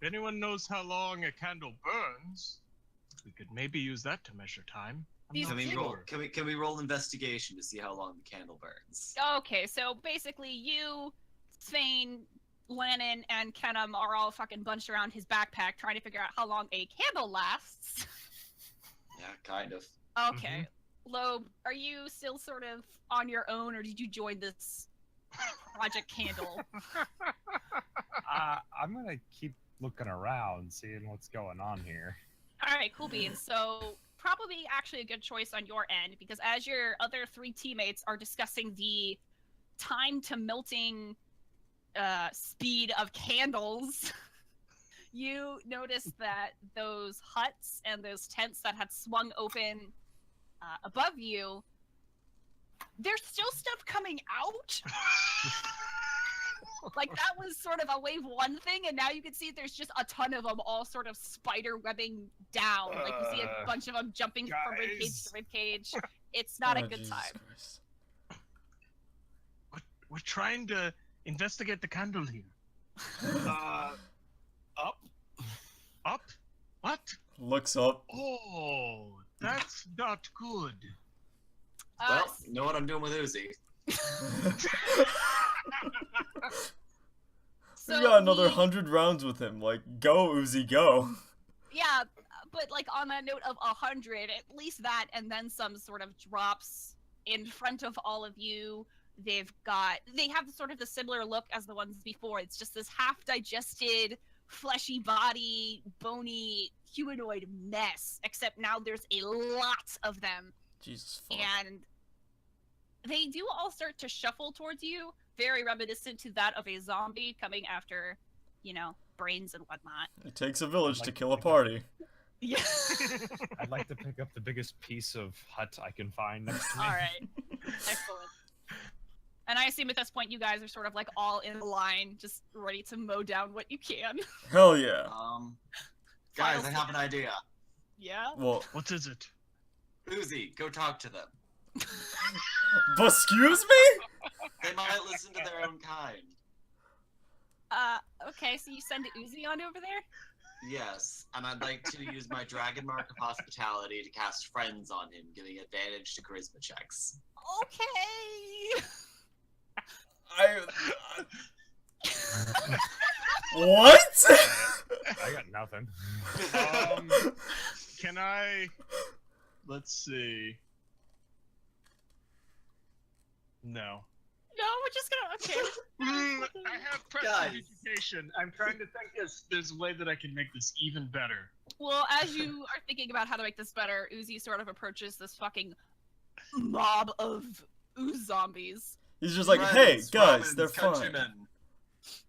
anyone knows how long a candle burns, we could maybe use that to measure time. These Can we people- roll? Can we roll investigation to see how long the candle burns? Okay, so basically you, Svein, Lannon, and Kennam are all fucking bunched around his backpack trying to figure out how long a candle lasts. Yeah, kind of. Okay. Lobe, are you still sort of on your own, or did you join this Project Candle? I'm gonna keep looking around, seeing what's going on here. Alright, cool beans. So, probably actually a good choice on your end, because as your other 3 teammates are discussing the time to melting speed of candles, you notice that those huts and those tents that had swung open above you, there's still stuff coming out. Like, that was sort of a wave 1 thing, and now you can see there's just a ton of them all sort of spider webbing down. Like, you see a bunch of them jumping from ribcage to ribcage. It's not a good Jesus time. Christ. We're trying to investigate the candle here. Up? Up? What? Looks up. Oh, that's not good. Well, you know what I'm doing with Uzi. We So got another the- 100 rounds with him. Like, go, Uzi, go. Yeah, but like on that note of 100, at least that and then some sort of drops in front of all of you. They have sort of the similar look as the ones before. It's just this half-digested, fleshy body, bony, humanoid mess, except now there's a lot of them. Jesus fuck. And they do all start to shuffle towards you, very reminiscent to that of a zombie coming after, brains and whatnot. It takes a village to Like- kill a party. Yeah. I'd like to pick up the biggest piece of hut I can find next to me. All right. Excellent. And I assume at this point you guys are sort of like all in line, just ready to mow down what you can. Hell yeah. Guys, I have an idea. Yeah. Well, What is it? Uzi, go talk to them. but excuse me? They might listen to their own kind. Okay, so you send Uzi on over there? Yes, and I'd like to use my Dragon Mark of Hospitality to cast Friends on him, giving advantage to charisma checks. Okay. What? I got nothing. Can I? Let's see. No. No, we're just gonna. Okay. I have Guys. prestidigitation. I'm trying to think if there's a way that I can make this even better. Well, as you are thinking about how to make this better, Uzi sort of approaches this fucking mob of ooze zombies. He's just like, hey, Friends, guys, Romans, they're fine. countrymen.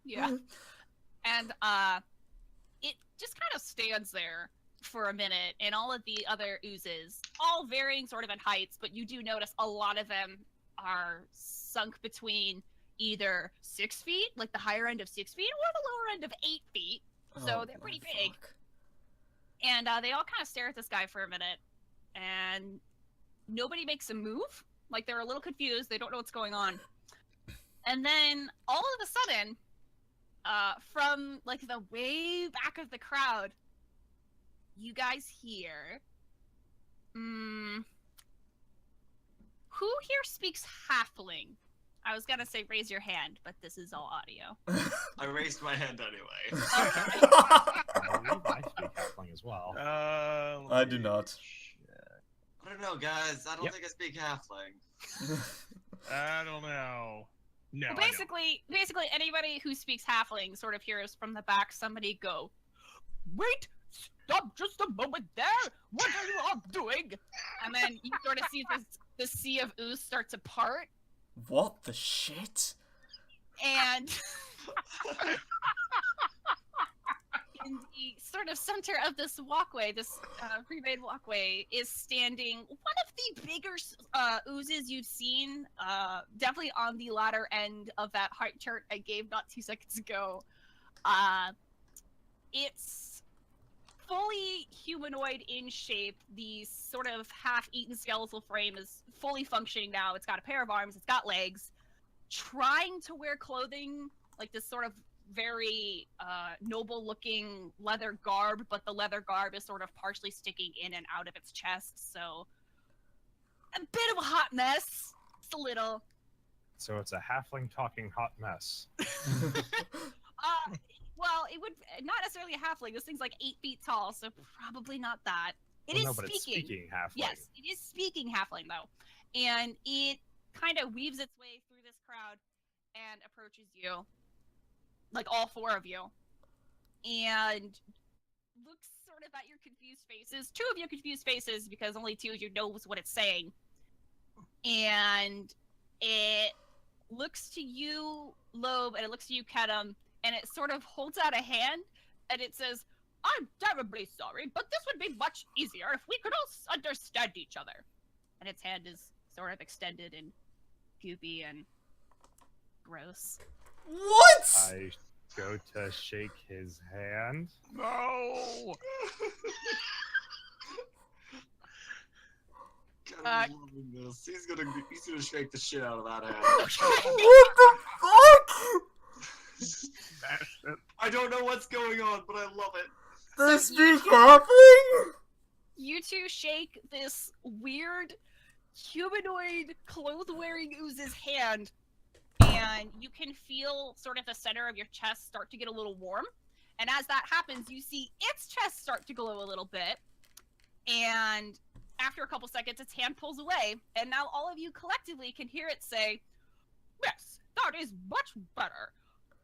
Yeah. And it just kind of stands there for a minute, and all of the other oozes, all varying sort of in heights, but you do notice a lot of them are sunk between either 6 feet, like the higher end of 6 feet, or the lower end of 8 feet. So they're pretty big. fuck. And they all kind of stare at this guy for a minute, and nobody makes a move. Like, they're a little confused. They don't know what's going on. And then, all of a sudden, from, like, the way back of the crowd, you guys hear... who here speaks Halfling? I was gonna say raise your hand, but this is all audio. I raised my hand anyway. I believe I speak halfling as well. I do not. I don't know, guys. I don't Yep. think I speak halfling. I don't know. No. Well, basically, anybody who speaks Halfling sort of hears from the back somebody go, "Wait! Stop just a moment there! What are you all doing?" And then you sort of see the sea of ooze start to part, What the shit? and in the sort of center of this walkway, this pre-made walkway, is standing one of the bigger oozes you've seen, definitely on the latter end of that height chart I gave not 2 seconds ago. It's fully humanoid in shape. The sort of half-eaten skeletal frame is fully functioning now. It's got a pair of arms, it's got legs, trying to wear clothing, like this sort of very noble looking leather garb, but the leather garb is sort of partially sticking in and out of its chest, so A bit of a hot mess. Just a little. So it's a halfling talking hot mess. Well, it would not necessarily a halfling. This thing's like 8 feet tall, so probably not that. It is no, but speaking. it's speaking halfling. Yes, it is speaking halfling though, and it kind of weaves its way through this crowd and approaches you, like all 4 of you, and looks sort of at your confused faces. 2 of your confused faces because only 2 of you knows what it's saying, and it looks to you, Lobe, and it looks to you, Kennam, and it sort of holds out a hand, and it says, "I'm terribly sorry, but this would be much easier if we could all understand each other." And its hand is sort of extended and goopy and gross. What? I go to shake his hand. No! Kevin's loving this. He's gonna shake the shit out of that hand. What the fuck? Smash it. I don't know what's going on, but I love it. They speak halfling? You 2 shake this weird humanoid cloth-wearing ooze's hand, and you can feel sort of the center of your chest start to get a little warm. And as that happens, you see its chest start to glow a little bit. And after a couple seconds, its hand pulls away, and now all of you collectively can hear it say, "Yes, that is much better.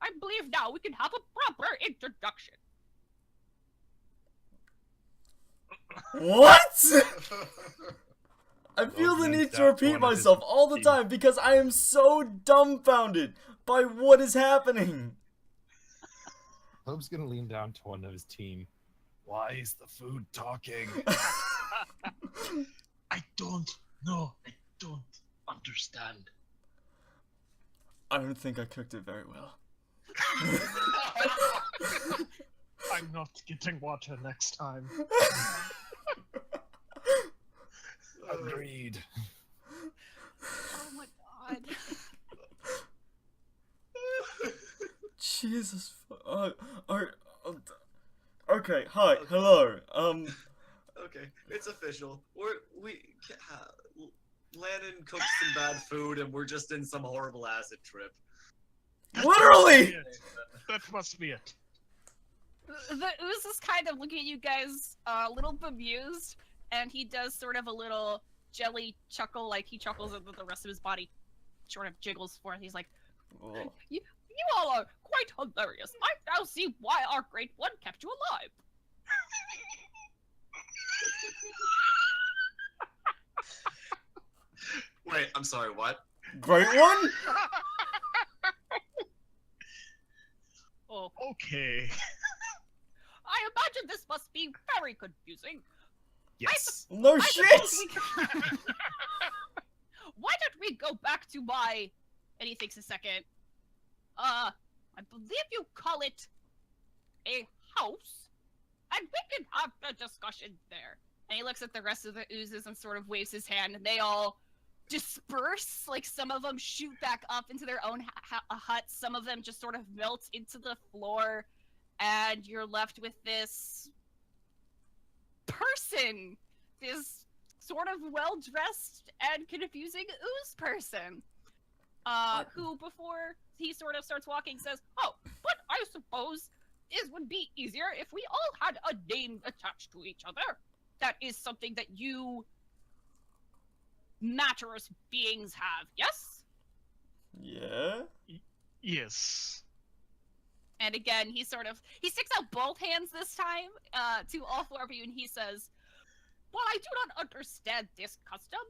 I believe now we can have a proper introduction." What? I feel the Lobe need leans to down repeat one of his myself all the teeth. time because I am so dumbfounded by what is happening. Lobe's gonna lean down to one of his team. Why is the food talking? I don't know. I don't understand. I don't think I cooked it very well. I'm not getting water next time. Agreed. Oh my god. Jesus. Okay. Hi. Hello. Okay, it's official. Lannon cooked some bad food, and we're just in some horrible acid trip. Literally. That must be it. The ooze is kind of looking at you guys a little bemused, and he does sort of a little jelly chuckle, like he chuckles and the rest of his body sort of jiggles forth. He's like, Oh. you all are quite hilarious. I now see why our great one kept you alive. Wait, I'm sorry, what? Great one? Oh, Okay. I imagine this must be very confusing. Yes. No I shit. suppose we can- Why don't we go back to my... And he thinks a second. I believe you call it a house, and we can have a discussion there. And he looks at the rest of the oozes and sort of waves his hand, and they all disperse. Like, some of them shoot back up into their own huts. Some of them just sort of melt into the floor, and you're left with this person, this sort of well-dressed and confusing ooze person, who, before he sort of starts walking, says, "Oh, but I suppose it would be easier if we all had a name attached to each other. That is something that you matterous beings have, yes?" Yeah. Yes. And again, he sticks out both hands this time to all 4 of you, and he says, "While I do not understand this custom,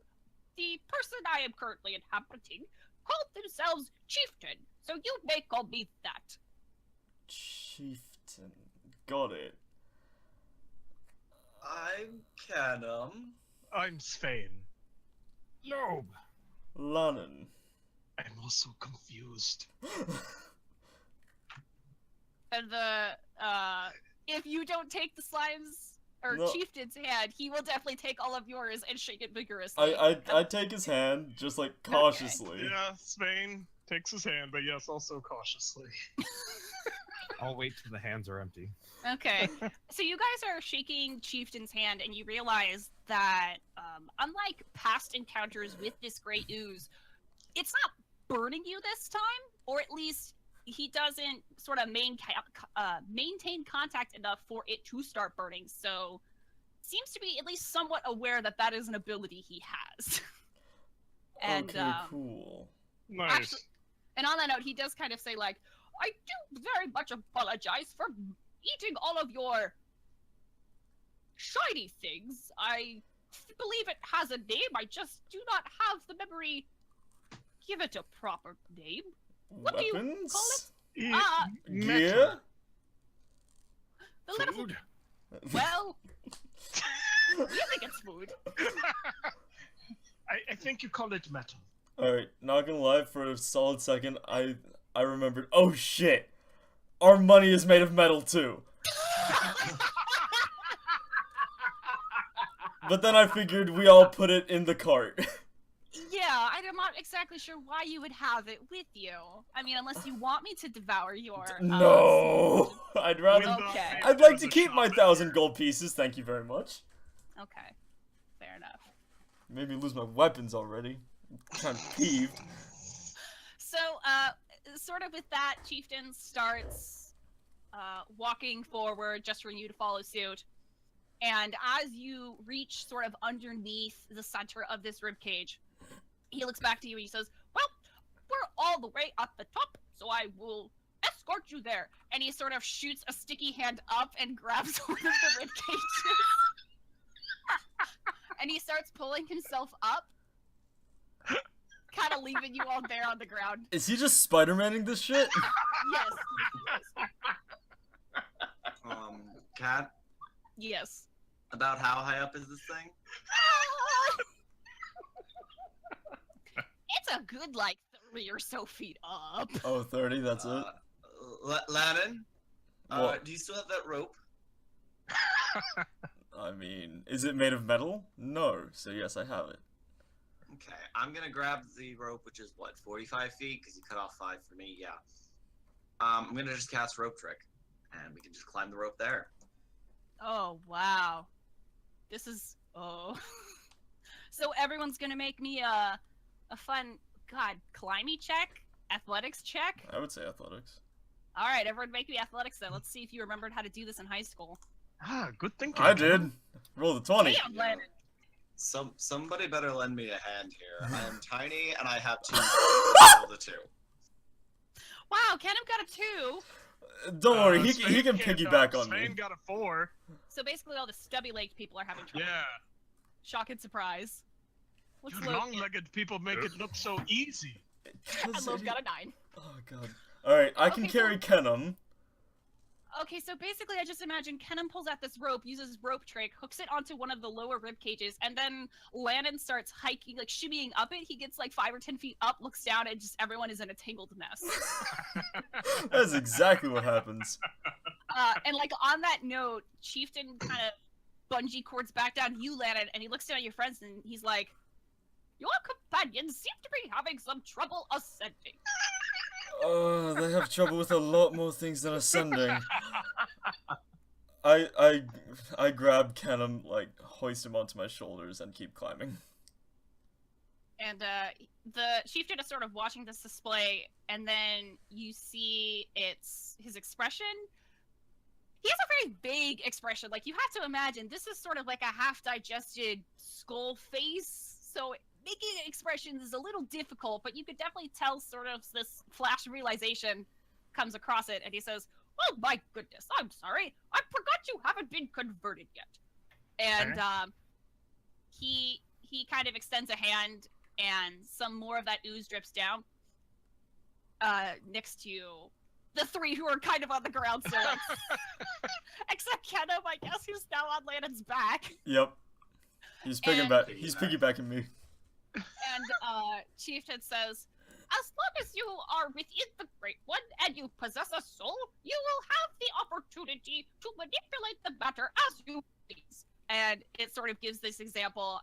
the person I am currently inhabiting called themselves Chieftain, so you may call me that." Chieftain. Got it. I'm Kennam. I'm Svein. Lobe. Lannon. I'm also confused. And if you don't take the slime's or No. Chieftain's hand, he will definitely take all of yours and shake it vigorously. I take his hand, just like cautiously. Yeah, Svein takes his hand, but yes, also cautiously. I'll wait till the hands are empty. Okay. So you guys are shaking Chieftain's hand, and you realize that, unlike past encounters with this great ooze, it's not burning you this time, or at least he doesn't sort of maintain contact enough for it to start burning. So seems to be at least somewhat aware that that is an ability he has. And, okay, cool. Nice. Actually, and on that note, he does kind of say, like, I do very much apologize for eating all of your shiny things. I believe it has a name, I just do not have the memory. Give it a proper name. What do you call it? Gear? The little... Food. Well, you think it's food. I think you call it metal. Alright, not gonna lie, for a solid second, I remembered, oh shit! Our money is made of metal too! But then I figured we all put it in the cart. Yeah, I'm not exactly sure why you would have it with you. I mean, unless you want me to devour your... No! I'd rather... Okay. I'd like to keep my 1,000 gold pieces, thank you very much. Okay, fair enough. Made me lose my weapons already. I'm kind of peeved. So, sort of with that, Chieftain starts walking forward just for you to follow suit. And as you reach sort of underneath the center of this ribcage, he looks back to you and he says, well, we're all the way at the top, so I will escort you there. And he sort of shoots a sticky hand up and grabs one of the ribcages. And he starts pulling himself up, kind of leaving you all there on the ground. Is he just Spider-Manning this shit? Yes. Cat, Yes. about how high up is this thing? It's a good, like, 3 or so feet up. Oh, 30, that's it? Lannon, What? do you still have that rope? I mean, is it made of metal? No, so yes, I have it. Okay, I'm gonna grab the rope, which is what, 45 feet? Because you cut off 5 for me, yeah. I'm gonna just cast rope trick, and we can just climb the rope there. Oh, wow. This is... Oh. So everyone's gonna make me a fun, climby check? Athletics check? I would say athletics. Alright, everyone make me athletics then. Let's see if you remembered how to do this in high school. Ah, good thinking. I did. Roll the 20. Damn, Lannon. Somebody better lend me a hand here. I am tiny, and I have 2. Roll the 2. Wow, Kennam got a 2. Don't worry, he Svein can can't piggyback talk. on me. Svein got a 4. So basically all the stubby-legged people are having trouble. Yeah. Shock and surprise. What's You Lobe? long-legged people make it look so easy. And Lobe got a 9. Oh god. Alright, I can Okay, carry Kennam. Okay, so basically I just imagine Kennam pulls out this rope, uses his rope trick, hooks it onto one of the lower rib cages, and then Lannon starts hiking, like shimmying up it. He gets like 5 or 10 feet up, looks down, and just everyone is in a tangled mess. That's exactly what happens. And like on that note, Chieftain kind of bungee cords back down you, Lannon, and he looks down at your friends and he's like, your companions seem to be having some trouble ascending. They have trouble with a lot more things than ascending. I grab Kennam, like, hoist him onto my shoulders and keep climbing. And the chieftain is sort of watching this display, and then you see his expression. He has a very vague expression. Like, you have to imagine, this is sort of like a half-digested skull face, so making expressions is a little difficult, but you could definitely tell sort of this flash of realization comes across it, and he says, oh my goodness, I'm sorry, I forgot you haven't been converted yet. And he kind of extends a hand, and some more of that ooze drips down next to the 3 who are kind of on the ground, so except Kennam, I guess, who's now on Lannon's back. Yep. He's piggybacking me. And Chieftain says, as long as you are within the Great One and you possess a soul, you will have the opportunity to manipulate the matter as you please. And it sort of gives this example,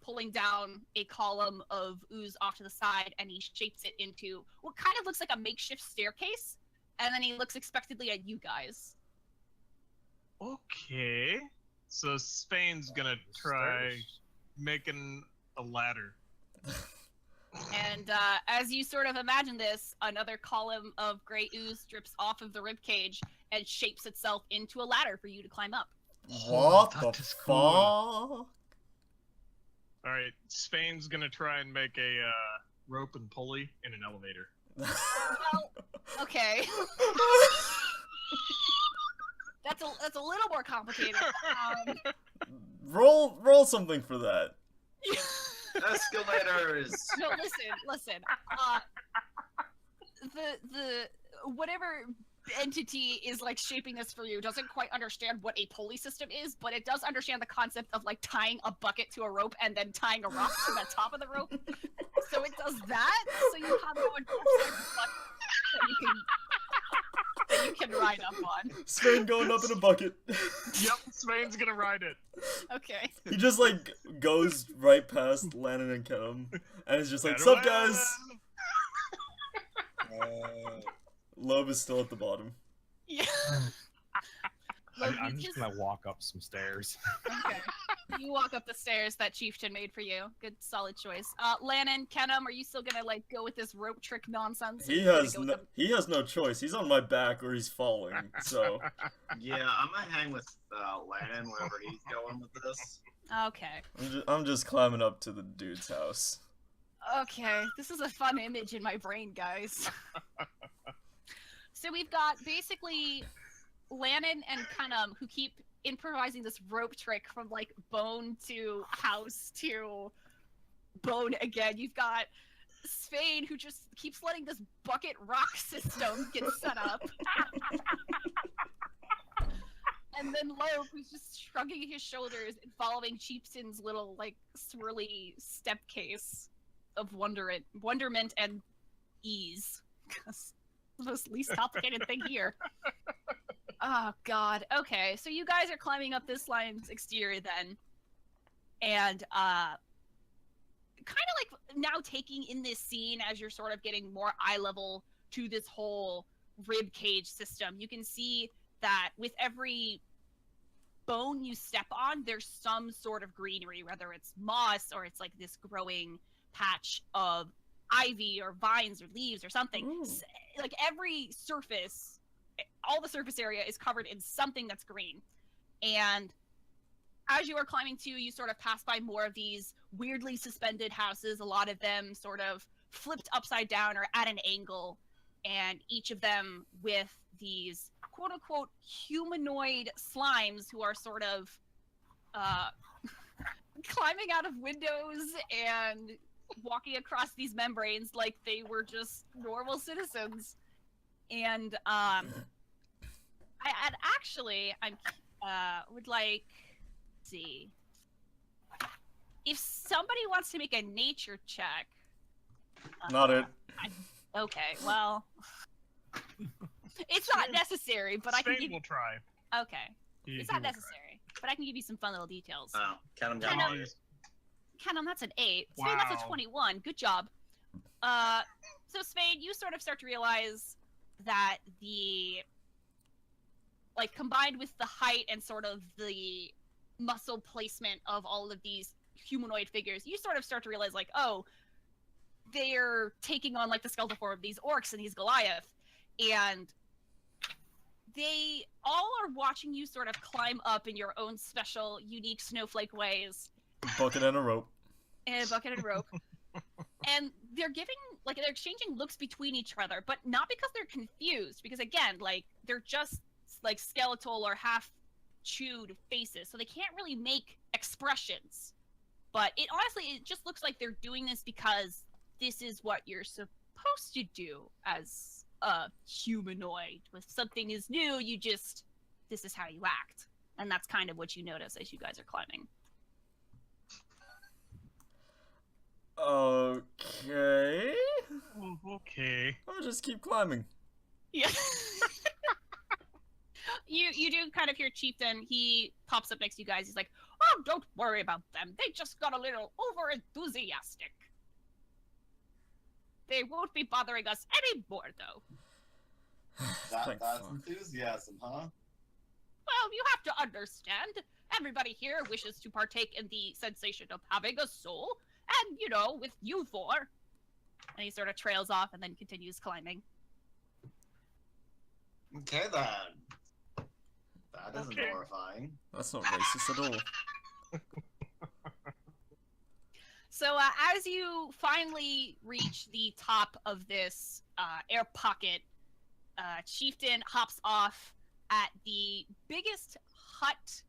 pulling down a column of ooze off to the side, and he shapes it into what kind of looks like a makeshift staircase. and then he looks expectantly at you guys. Okay. So Spain's gonna try making a ladder. And as you sort of imagine this, another column of gray ooze drips off of the ribcage and shapes itself into a ladder for you to climb up. What that the is fuck? cool. Alright, Spain's gonna try and make a rope and pulley in an elevator. Well, okay. That's a little more complicated. Roll something for that. Escalators. No, listen. The whatever entity is like shaping this for you doesn't quite understand what a pulley system is, but it does understand the concept of like tying a bucket to a rope and then tying a rock to the top of the rope. So it does that. So you have no that you can ride up on. Spain going up in a bucket. Yep, Spain's gonna ride it. Okay. He just like goes right past Lannon and Kennam, and is just like, "Sup, guys?" Lobe is still at the bottom. Yeah. I'm just gonna walk up some stairs. Okay. You walk up the stairs that Chieftain made for you. Good, solid choice. Lannon, Kennam, are you still gonna like go with this rope trick nonsense? He has no choice. He's on my back or he's falling. So Yeah, I'm gonna hang with Lannon wherever he's going with this. Okay. I'm just climbing up to the dude's house. Okay, this is a fun image in my brain, guys. So we've got basically Lannon and Kennam who keep improvising this rope trick from like bone to house to bone again. You've got Svein who just keeps letting this bucket rock system get set up. And then Lobe who's just shrugging his shoulders and following Chieftain's little like swirly step case of wonderment and ease. The most least complicated thing here. Oh god. Okay, so you guys are climbing up this line's exterior then, and kind of like now taking in this scene as you're sort of getting more eye level to this whole rib cage system. You can see that with every bone you step on, there's some sort of greenery, whether it's moss or it's like this growing patch of ivy or vines or leaves or something. Like every surface, all the surface area is covered in something that's green. And as you are climbing too, you sort of pass by more of these weirdly suspended houses, a lot of them sort of flipped upside down or at an angle, and each of them with these quote-unquote humanoid slimes who are sort of climbing out of windows and walking across these membranes like they were just normal citizens. And I would like, let's see, if somebody wants to make a nature check. Not it. Okay, well, it's not necessary, but I can give. Will try. Okay, it's not necessary, but I can give you some fun little details. Oh, Kennam got Kennam- all these. Kennam, that's an 8. Svein, that's a Wow. 21. Good job. So Svein, you sort of start to realize that the, like, combined with the height and sort of the muscle placement of all of these humanoid figures, you sort of start to realize, like, oh, they're taking on, like, the skeletal form of these orcs and these Goliath, and they all are watching you sort of climb up in your own special, unique snowflake ways. Bucket and a rope. And a bucket and rope. And they're exchanging looks between each other, but not because they're confused, because again, like, they're just like skeletal or half chewed faces, so they can't really make expressions. But it just looks like they're doing this because this is what you're supposed to do as a humanoid. When something is new, this is how you act. And that's kind of what you notice as you guys are climbing. Okay. Okay. I'll just keep climbing. Yeah. You do kind of hear Chieftain. He pops up next to you guys. He's like, "Oh, don't worry about them. They just got a little over enthusiastic. They won't be bothering us anymore, though." Thank That's fuck. enthusiasm, huh? Well, you have to understand. Everybody here wishes to partake in the sensation of having a soul, and with you four. And he sort of trails off and then continues climbing. Okay then. That isn't horrifying. That's not racist at all. So as you finally reach the top of this air pocket, Chieftain hops off at the biggest hut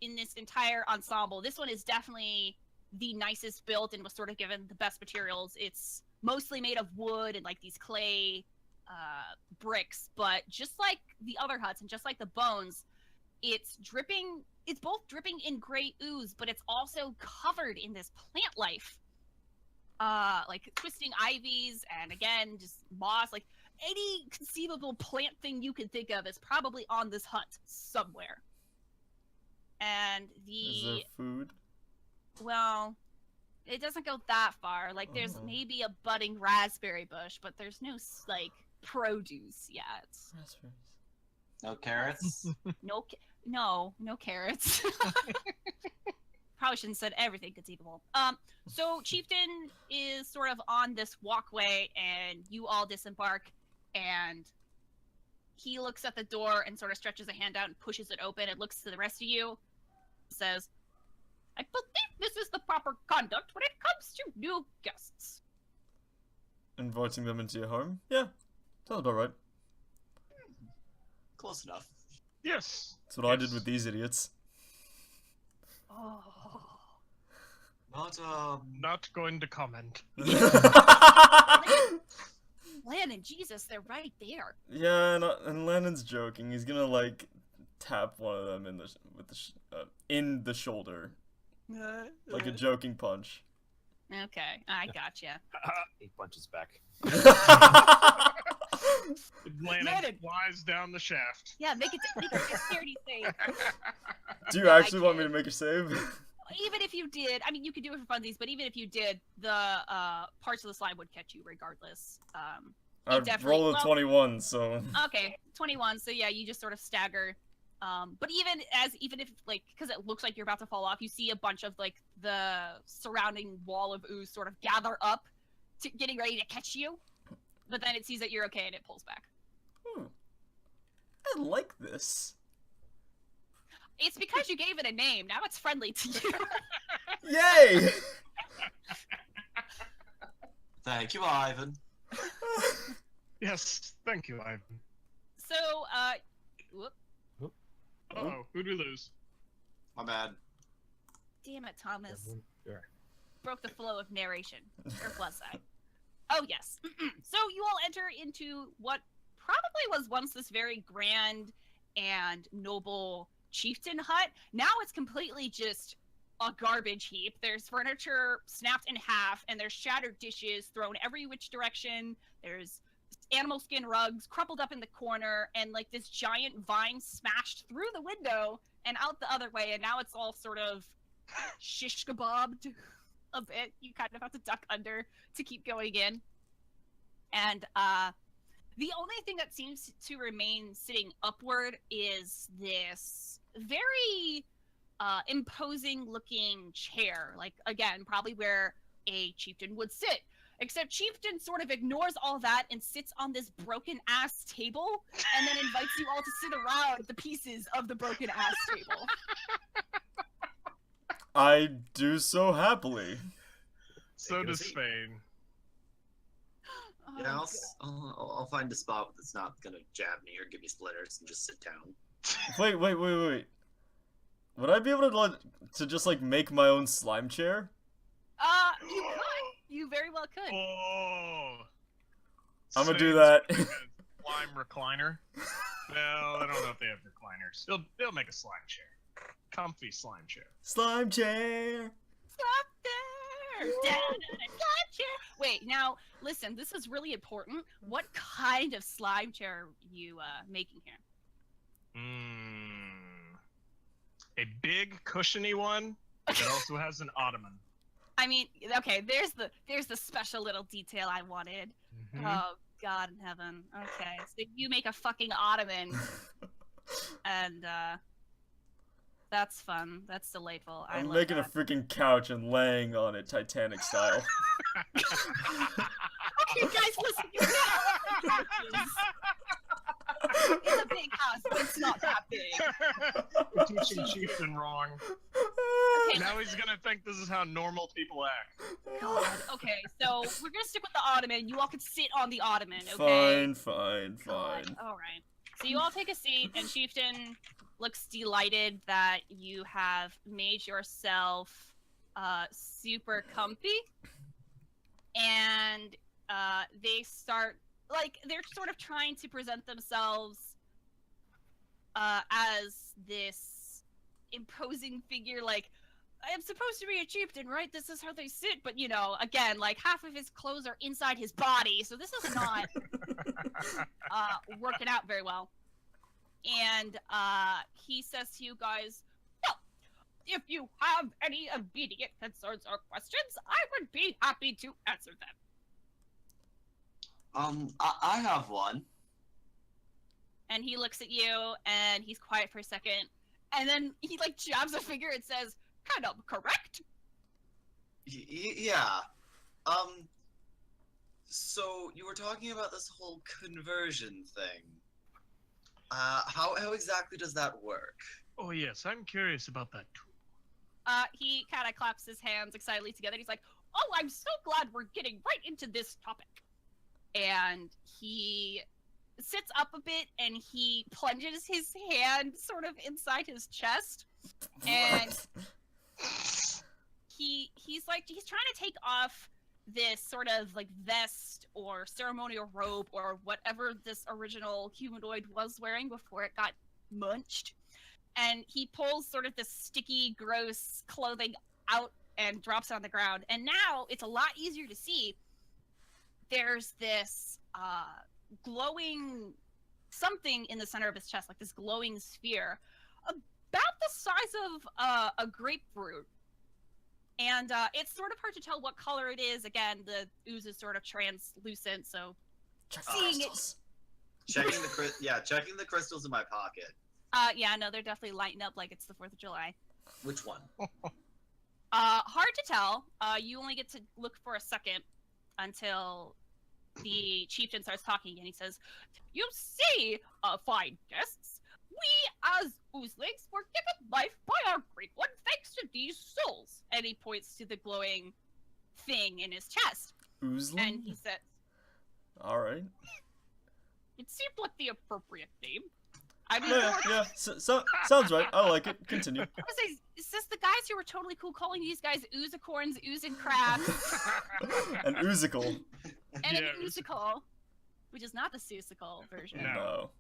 in this entire ensemble. This one is definitely the nicest built and was sort of given the best materials. It's mostly made of wood and like these clay bricks, but just like the other huts and just like the bones, it's both dripping in gray ooze, but it's also covered in this plant life. Like twisting ivies and again, just moss, like any conceivable plant thing you can think of is probably on this hut somewhere. And Is there food? well, it doesn't go that far. Like there's maybe a budding raspberry bush, but there's no like produce yet. Raspberries. No carrots? No carrots. Probably shouldn't have said everything conceivable. So Chieftain is sort of on this walkway, and you all disembark, and he looks at the door and sort of stretches a hand out and pushes it open and looks to the rest of you, says, I believe this is the proper conduct when it comes to new guests. Inviting them into your home? Yeah, sounds about right. Close enough. Yes. That's what I did with these idiots. Oh. Not going to comment. Lannon, Jesus, they're right there. Yeah, and Lannon's joking. He's gonna like tap one of them in the shoulder, like a joking punch. Okay, I gotcha. 8 punches back. Lannon flies down the shaft. Yeah, make it a dexterity save. Do you actually want me to make a save? Even if you did, I mean, you could do it for funsies, but even if you did, the parts of the slime would catch you regardless. I'd roll a 21, so... Okay, 21, so yeah, you just sort of stagger. But even if, like, because it looks like you're about to fall off, you see a bunch of, like, the surrounding wall of ooze sort of gather up, getting ready to catch you. But then it sees that you're okay and it pulls back. I like this. It's because you gave it a name. Now it's friendly to you. Yay! Thank you, Ivan. Yes, thank you, Ivan. So, whoop. Uh-oh, who'd we lose? My bad. Damn it, Thomas. Sure. Broke the flow of narration. Or was I? Oh, yes. So you all enter into what probably was once this very grand and noble chieftain hut. Now it's completely just a garbage heap. There's furniture snapped in half, and there's shattered dishes thrown every which direction. There's animal skin rugs crumpled up in the corner, and like this giant vine smashed through the window and out the other way, and now it's all sort of shish kebabbed a bit. You kind of have to duck under to keep going in. And the only thing that seems to remain sitting upward is this very imposing looking chair. Like, again, probably where a chieftain would sit. Except Chieftain sort of ignores all that and sits on this broken-ass table and then invites you all to sit around the pieces of the broken-ass table. I do so happily. So does Svein. Yeah, I'll find a spot that's not gonna jab me or give me splinters and just sit down. Wait. Would I be able to just like make my own slime chair? You could. You very well could. Oh. I'm gonna do Sven's that. gonna make a slime recliner. Well, I don't know if they have recliners. They'll make a slime chair. Comfy slime chair. Slime chair. Slime chair. Wait, now listen. This is really important. What kind of slime chair are you making here? A big cushiony one that also has an ottoman. I mean, okay. There's the special little detail I wanted. God in heaven. Okay, so you make a fucking ottoman, and that's fun. That's delightful. I I'm love making that. a freaking couch and laying on it Titanic style. Okay, guys, listen. You're not. It's a big house, but it's not that big. We're teaching Chieftain wrong. Okay, Now he's gonna think this is how normal people act. God. Okay, so we're gonna stick with the ottoman. You all can sit on the ottoman, okay? Fine. God. All right. So you all take a seat, and Chieftain looks delighted that you have made yourself super comfy. And they start, like, they're sort of trying to present themselves as this imposing figure, like, I am supposed to be a chieftain, right? This is how they sit, but, you know, again, like, half of his clothes are inside his body, so this is not working out very well. And he says to you guys, well, if you have any immediate concerns or questions, I would be happy to answer them. I have one. And he looks at you, and he's quiet for a second, and then he, like, jabs a finger and says, Kennam, correct? Yeah. So you were talking about this whole conversion thing. How exactly does that work? Oh yes, I'm curious about that too. He kind of claps his hands excitedly together. He's like, oh, I'm so glad we're getting right into this topic. And he sits up a bit, and he plunges his hand sort of inside his chest. And he's trying to take off this sort of, like, vest or ceremonial robe or whatever this original humanoid was wearing before it got munched. And he pulls sort of this sticky, gross clothing out and drops it on the ground. And now it's a lot easier to see. There's this glowing something in the center of his chest, like this glowing sphere, about the size of a grapefruit. And it's sort of hard to tell what color it is. Again, the ooze is sort of translucent, so seeing it. Checking the crystals in my pocket. Yeah, no, they're definitely lighting up like it's the 4th of July. Which one? Hard to tell. You only get to look for a second until the chieftain starts talking, and he says, you see, fine guests, we as Oozlings were given life by our Great One thanks to these souls. And he points to the glowing thing in his chest. Oozling? And he says, alright. It seemed like the appropriate name. I mean, Yeah, sounds right. I like it. Continue. It's just the guys who were totally cool calling these guys oozicorns, oozing crabs. An oozicle. And an oozicle, which is not the Seussical version. No.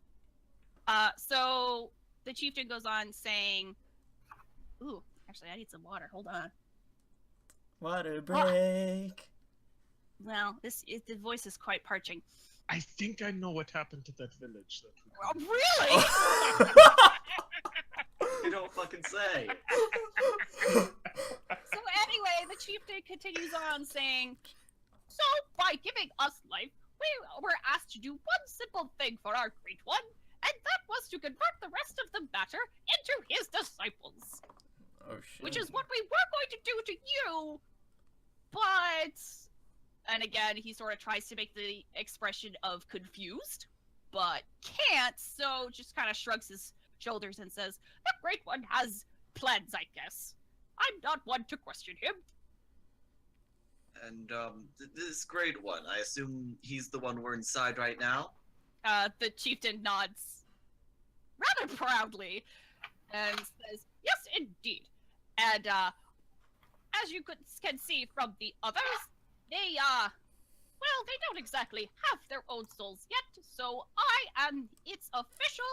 So the chieftain goes on saying, ooh, actually, I need some water. Hold on. Water break. Well, the voice is quite parching. I think I know what happened to that village. Really? You don't fucking say. So anyway, the chieftain continues on saying, so by giving us life, we were asked to do one simple thing for our Great One, and that was to convert the rest of the matter into his disciples. Oh shit. Which is what we were going to do to you, but... And again, he sort of tries to make the expression of confused, but can't, so just kind of shrugs his shoulders and says, the Great One has plans, I guess. I'm not one to question him. And, this Great One, I assume he's the one we're inside right now? The chieftain nods rather proudly and says, yes, indeed. And, as you can see from the others, they, well, they don't exactly have their own souls yet, so I am its official...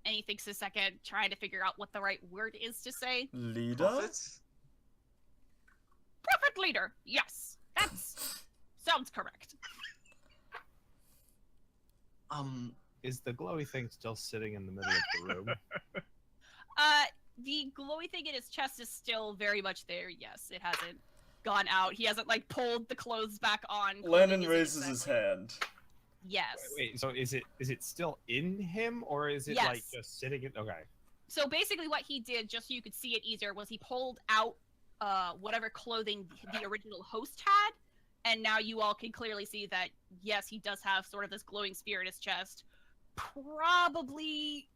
And he thinks a second, trying to figure out what the right word is to say. Leader? Prophet leader, yes. Sounds correct. Is the glowy thing still sitting in the middle of the room? The glowy thing in his chest is still very much there, yes. It hasn't gone out. He hasn't like pulled the clothes back on. Lannon raises his hand. Yes. Wait, so is it still in him, or is it like Yes. just sitting in? Okay. So basically, what he did, just so you could see it easier, was he pulled out whatever clothing the original host had, and now you all can clearly see that yes, he does have sort of this glowing spear in his chest, probably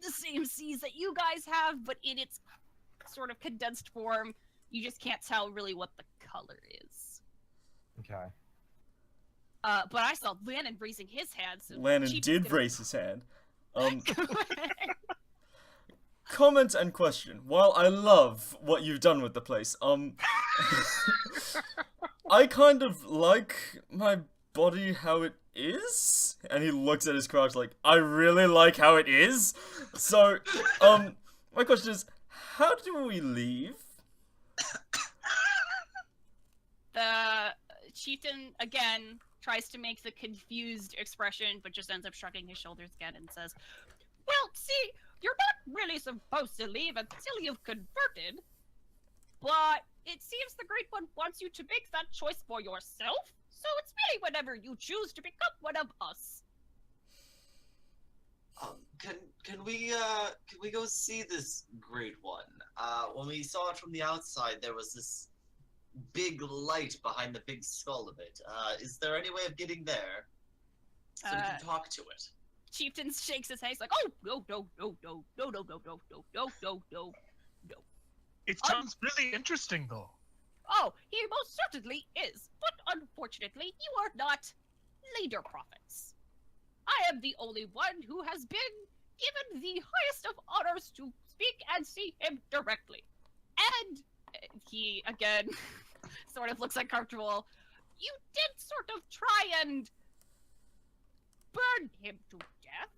the same seeds that you guys have, but in its sort of condensed form. You just can't tell really what the color is. Okay. But I saw Lannon raising his hand. So Lannon Chief did is gonna- raise his hand. Comment and question. While I love what you've done with the place, I kind of like my body how it is. And he looks at his crotch like, I really like how it is. So, my question is, how do we leave? The chieftain again tries to make the confused expression, but just ends up shrugging his shoulders again and says, "Well, see, you're not really supposed to leave until you've converted, but it seems the Great One wants you to make that choice for yourself, so it's really whenever you choose to become one of us." Can we go see this Great One? When we saw it from the outside, there was this big light behind the big skull of it. Is there any way of getting there so we can talk to it? Chieftain shakes his head. He's like, "Oh, no. It sounds really interesting, though. Oh, he most certainly is, but unfortunately, you are not leader prophets. I am the only one who has been given the highest of honors to speak and see him directly. And he, again, sort of looks uncomfortable. You did sort of try and burn him to death.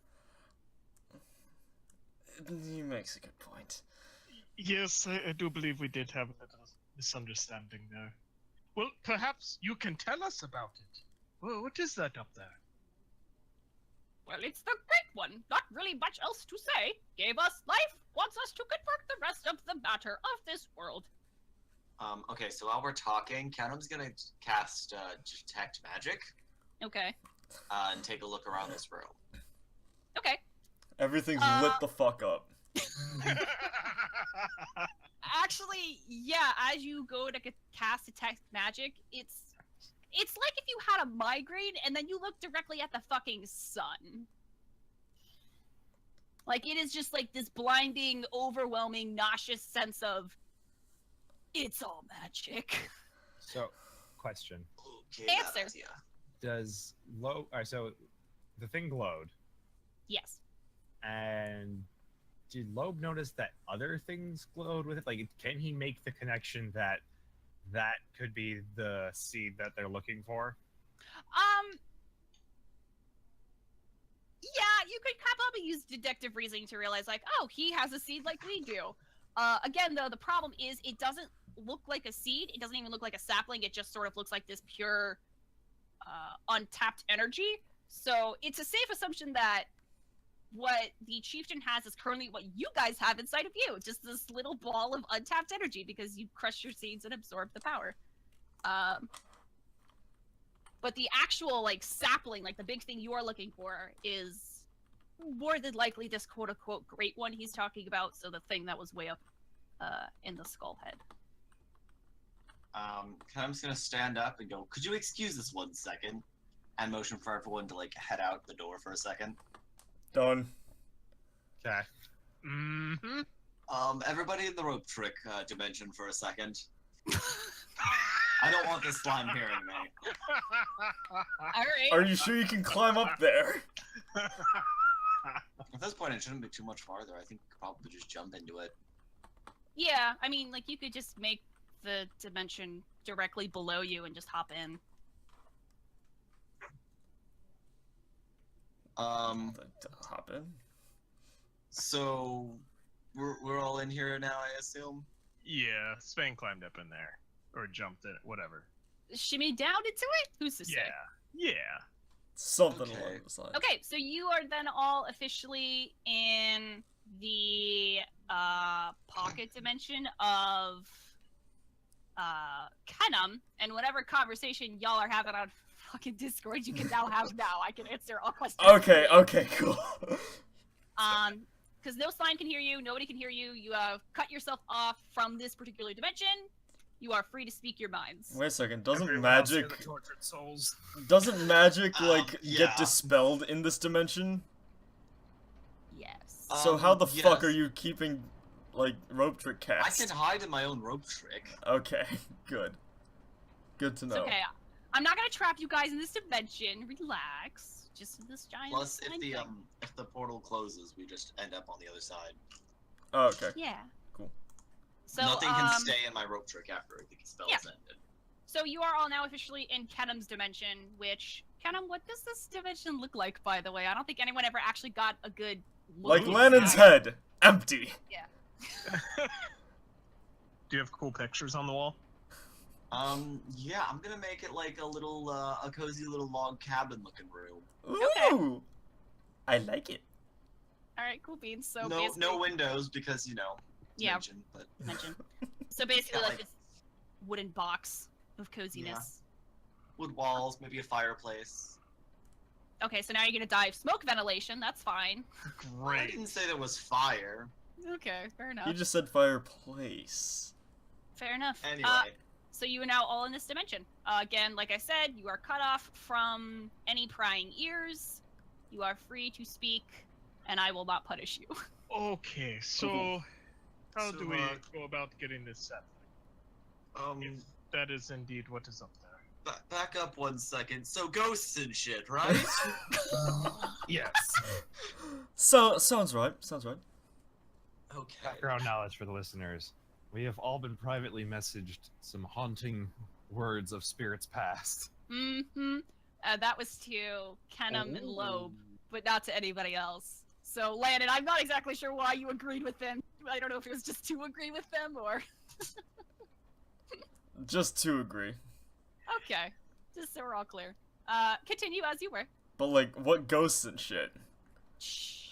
He makes a good point. Yes, I do believe we did have a little misunderstanding there. Well, perhaps you can tell us about it. Well, what is that up there? Well, it's the Great One. Not really much else to say. Gave us life, wants us to convert the rest of the matter of this world. Okay, so while we're talking, Kennam's gonna cast Detect Magic Okay. and take a look around this room. Okay. Everything's lit the fuck up. Actually, yeah, as you go to cast Detect Magic, it's like if you had a migraine and then you look directly at the fucking sun. Like, it is just like this blinding, overwhelming, nauseous sense of it's all magic. So, question: Okay, Answer. that idea. Does Lobe? So, the thing glowed, Yes. and did Lobe notice that other things glowed with it? Like, can he make the connection that that could be the seed that they're looking for? Yeah, you could probably use deductive reasoning to realize, like, oh, he has a seed like we do. Again, though, the problem is it doesn't look like a seed. It doesn't even look like a sapling. It just sort of looks like this pure, untapped energy. So it's a safe assumption that what the chieftain has is currently what you guys have inside of you. Just this little ball of untapped energy because you crushed your seeds and absorbed the power. But the actual, like, sapling, like, the big thing you are looking for is more than likely this quote-unquote Great One he's talking about, so the thing that was way up in the skull head. I'm just gonna stand up and go, could you excuse this 1 second? And motion for everyone to, like, head out the door for a second. Done. Okay. Mm-hmm. Everybody in the rope trick dimension for a second. I don't want this slime hearing me. Alright. Are you sure you can climb up there? At this point, it shouldn't be too much farther. I think we could probably just jump into it. Yeah, I mean, like, you could just make the dimension directly below you and just hop in. Hop in. So we're all in here now, I assume. Yeah, Svein climbed up in there. Or jumped in it, whatever. Shimmy down into it? Who's to say? Yeah. Something Okay. along those lines. Okay, so you are then all officially in the pocket dimension of Kennam, and whatever conversation y'all are having on fucking Discord, you can now have now. I can answer all questions. Okay, cool. Because no sign can hear you, nobody can hear you. You have cut yourself off from this particular dimension. You are free to speak your minds. Wait a second, doesn't Everyone else magic... here, the tortured souls. Doesn't magic, like, yeah. get dispelled in this dimension? Yes. So how the fuck yes. are you keeping, like, rope trick I cast? can hide in my own rope trick. Okay, good. Good to It's know. okay. I'm not gonna trap you guys in this dimension. Relax. Just in this giant. Plus, slime thing. if the portal closes, we just end up on the other side. Oh, okay. Yeah. Cool. So Nothing can stay in my rope trick after the spell's yeah. ended. So you are all now officially in Kennam's dimension. Which Kennam, what does this dimension look like? By the way, I don't think anyone ever actually got a good look. Like Lannon's head, empty. Do you have cool pictures on the wall? Yeah, I'm gonna make it like a little, a cozy little log cabin looking room. Ooh! I like it. All right, cool beans. So No, basically, no windows because you know. Yeah. Dimension, but dimension. So basically, Yeah, like like- this wooden box of coziness. wood walls, maybe a fireplace. Okay, so now you're gonna dive smoke ventilation. That's fine. I Great. didn't say there was fire. Okay, fair enough. You just said fireplace. Fair enough. Anyway, So you are now all in this dimension. Again, like I said, you are cut off from any prying ears. You are free to speak, and I will not punish you. Okay, so how So, do we go about getting this set? If um, that is indeed what is up there. back up 1 second. So ghosts and shit, right? Yes. So, sounds right. Sounds right. Okay. Background knowledge for the listeners. We have all been privately messaged some haunting words of spirits past. Mm-hmm. That was to Kennam and Lobe, but not to anybody else. So, Lannon, I'm not exactly sure why you agreed with them. I don't know if it was just to agree with them, or... Just to agree. Okay. Just so we're all clear. Continue as you were. But, like, what ghosts and shit? Shh.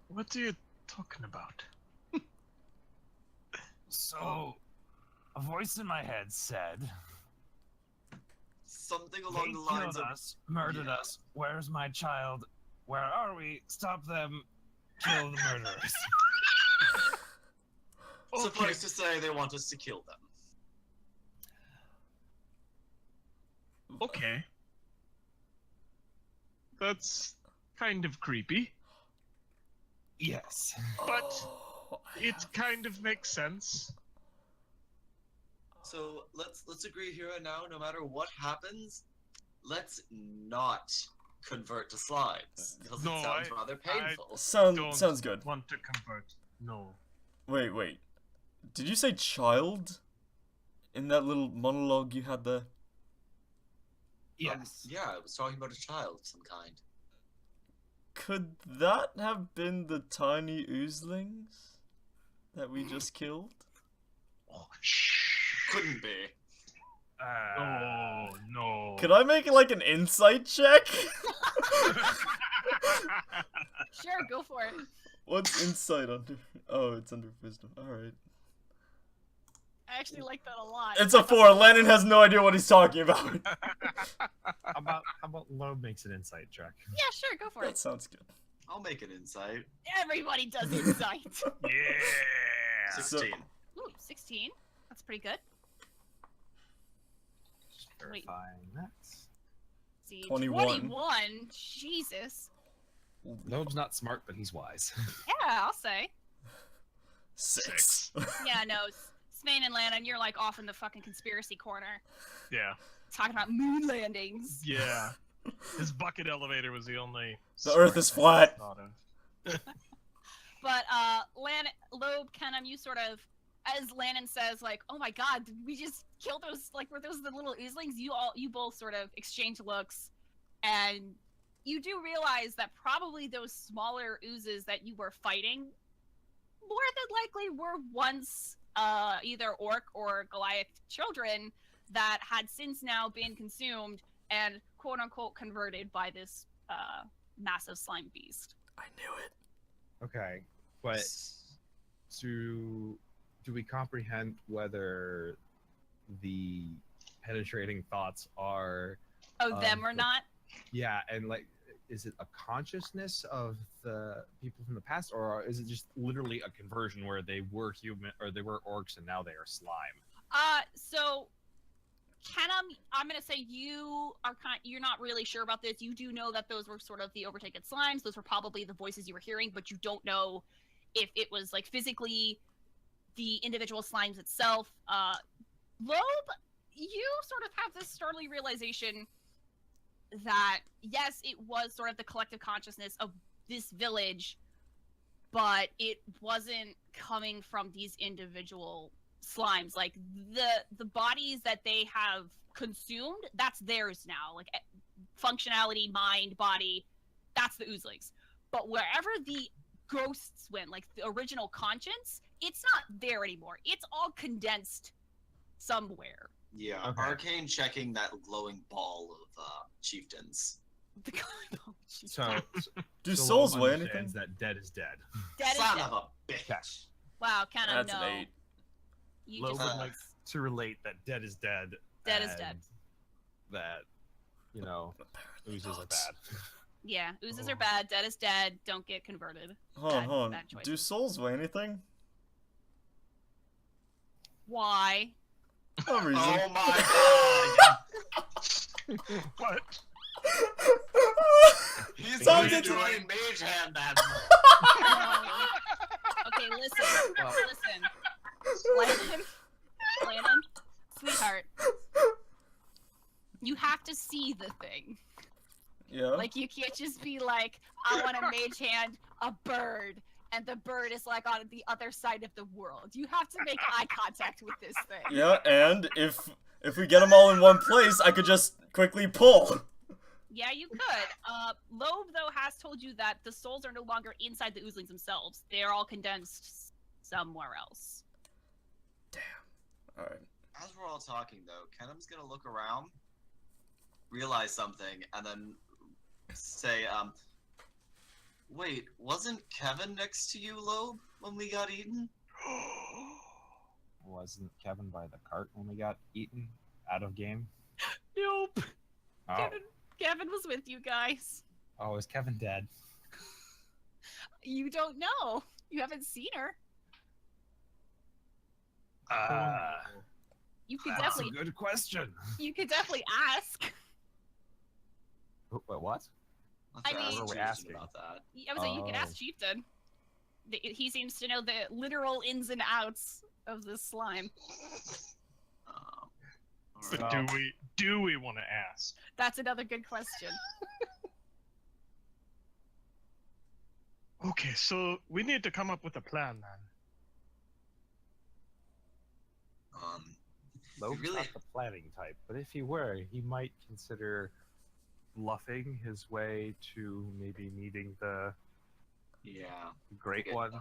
What are you talking about? So, a voice in my head said, Something "They along the lines killed of. us, murdered Yeah. us. Where's my child? Where are we? Stop them. Kill the murderers." Suffice to say, they want us to kill them. Okay. That's kind of creepy, Yes. but Oh, it kind of makes sense. So let's agree here and now. No matter what happens, let's not convert to slides because No, it sounds I- rather painful. Don't sounds good. Want to convert? No. Wait. Did you say child? In that little monologue you had there? Yes. Yeah, I was talking about a child of some kind. Could that have been the tiny oozlings that we just killed? Oh, shh. Couldn't be. Oh no. Could I make like an insight check? Sure, go for it. What's insight under? Oh, it's under wisdom. Alright. I actually like that a lot. It's a 4. Lannon has no idea what he's talking about. How about Lobe makes an insight check? Yeah, sure, go for That it. sounds good. I'll make an insight. Everybody does insight. Yeah. 16. Ooh, 16. That's pretty good. Wait. Verifying that. See, 21. 21. Jesus. Lobe's not smart, but he's wise. Yeah, I'll say. 6. Yeah, no, Svein and Lannon, you're like off in the fucking conspiracy corner, Yeah. talking about moon landings. Yeah. His bucket elevator was the only. The Earth is flat. thought of. But Lobe, Kennam, you sort of, as Lannon says, like, oh my god, did we just kill those, like, were those the little oozlings? You both sort of exchange looks, and you do realize that probably those smaller oozes that you were fighting more than likely were once either orc or Goliath children that had since now been consumed and quote unquote converted by this massive slime beast. I knew it. Okay, but to do we comprehend whether the penetrating thoughts are them or not? Yeah, and like, is it a consciousness of the people from the past, or is it just literally a conversion where they were human or they were orcs and now they are slime? So Kennam, I'm gonna say you're not really sure about this. You do know that those were sort of the overtaken slimes. Those were probably the voices you were hearing, but you don't know if it was like physically the individual slimes itself. Lobe, you sort of have this startling realization that yes, it was sort of the collective consciousness of this village, but it wasn't coming from these individual slimes. Like the bodies that they have consumed, that's theirs now. Like functionality, mind, body, that's the oozlings. But wherever the ghosts went, like the original conscience, it's not there anymore. It's all condensed somewhere. Yeah, Okay. Arcane checking that glowing ball of chieftains. The So, Do so souls Lobe weigh understands anything? that dead is dead. Dead is Son dead. of a bitch. Wow, kind of That's no. an 8. You Lobe just would like to relate that dead is dead. Dead is and dead. That, you know, oozes are bad. yeah, oozes are bad. Dead is dead. Don't get converted. Hold on, Bad- hold on. bad choice. Do souls weigh anything? Why? No reason. Oh my What? god! He's Sounds going into- to a mage hand that. Okay, listen. Listen. Lannon, sweetheart. You have to see the thing. Yeah. Like, you can't just be like, I want a mage hand, a bird, and the bird is like on the other side of the world. You have to make eye contact with this thing. Yeah, and if we get them all in one place, I could just quickly pull. Yeah, you could. Lobe, though, has told you that the souls are no longer inside the oozlings themselves. They're all condensed somewhere else. Alright. As we're all talking, though, Kennam's gonna look around, realize something, and then say, wait, wasn't Kevin next to you, Lobe, when we got eaten? Wasn't Kevin by the cart when we got eaten out of game? Nope. Oh, Kevin was with you guys. oh, is Kevin dead? You don't know. You haven't seen her. You could That's a definitely, good question. ask. Wait, what? Let's I mean- ask What are we Jason asking? about that. I was like, you could ask Oh. Chieftain. He seems to know the literal ins and outs of this slime. So Alright. do we want to ask? That's another good question. Okay, so we need to come up with a plan then. Lobe's really- not the planning type, but if he were, he might consider bluffing his way to maybe meeting the Yeah. Great Good. One,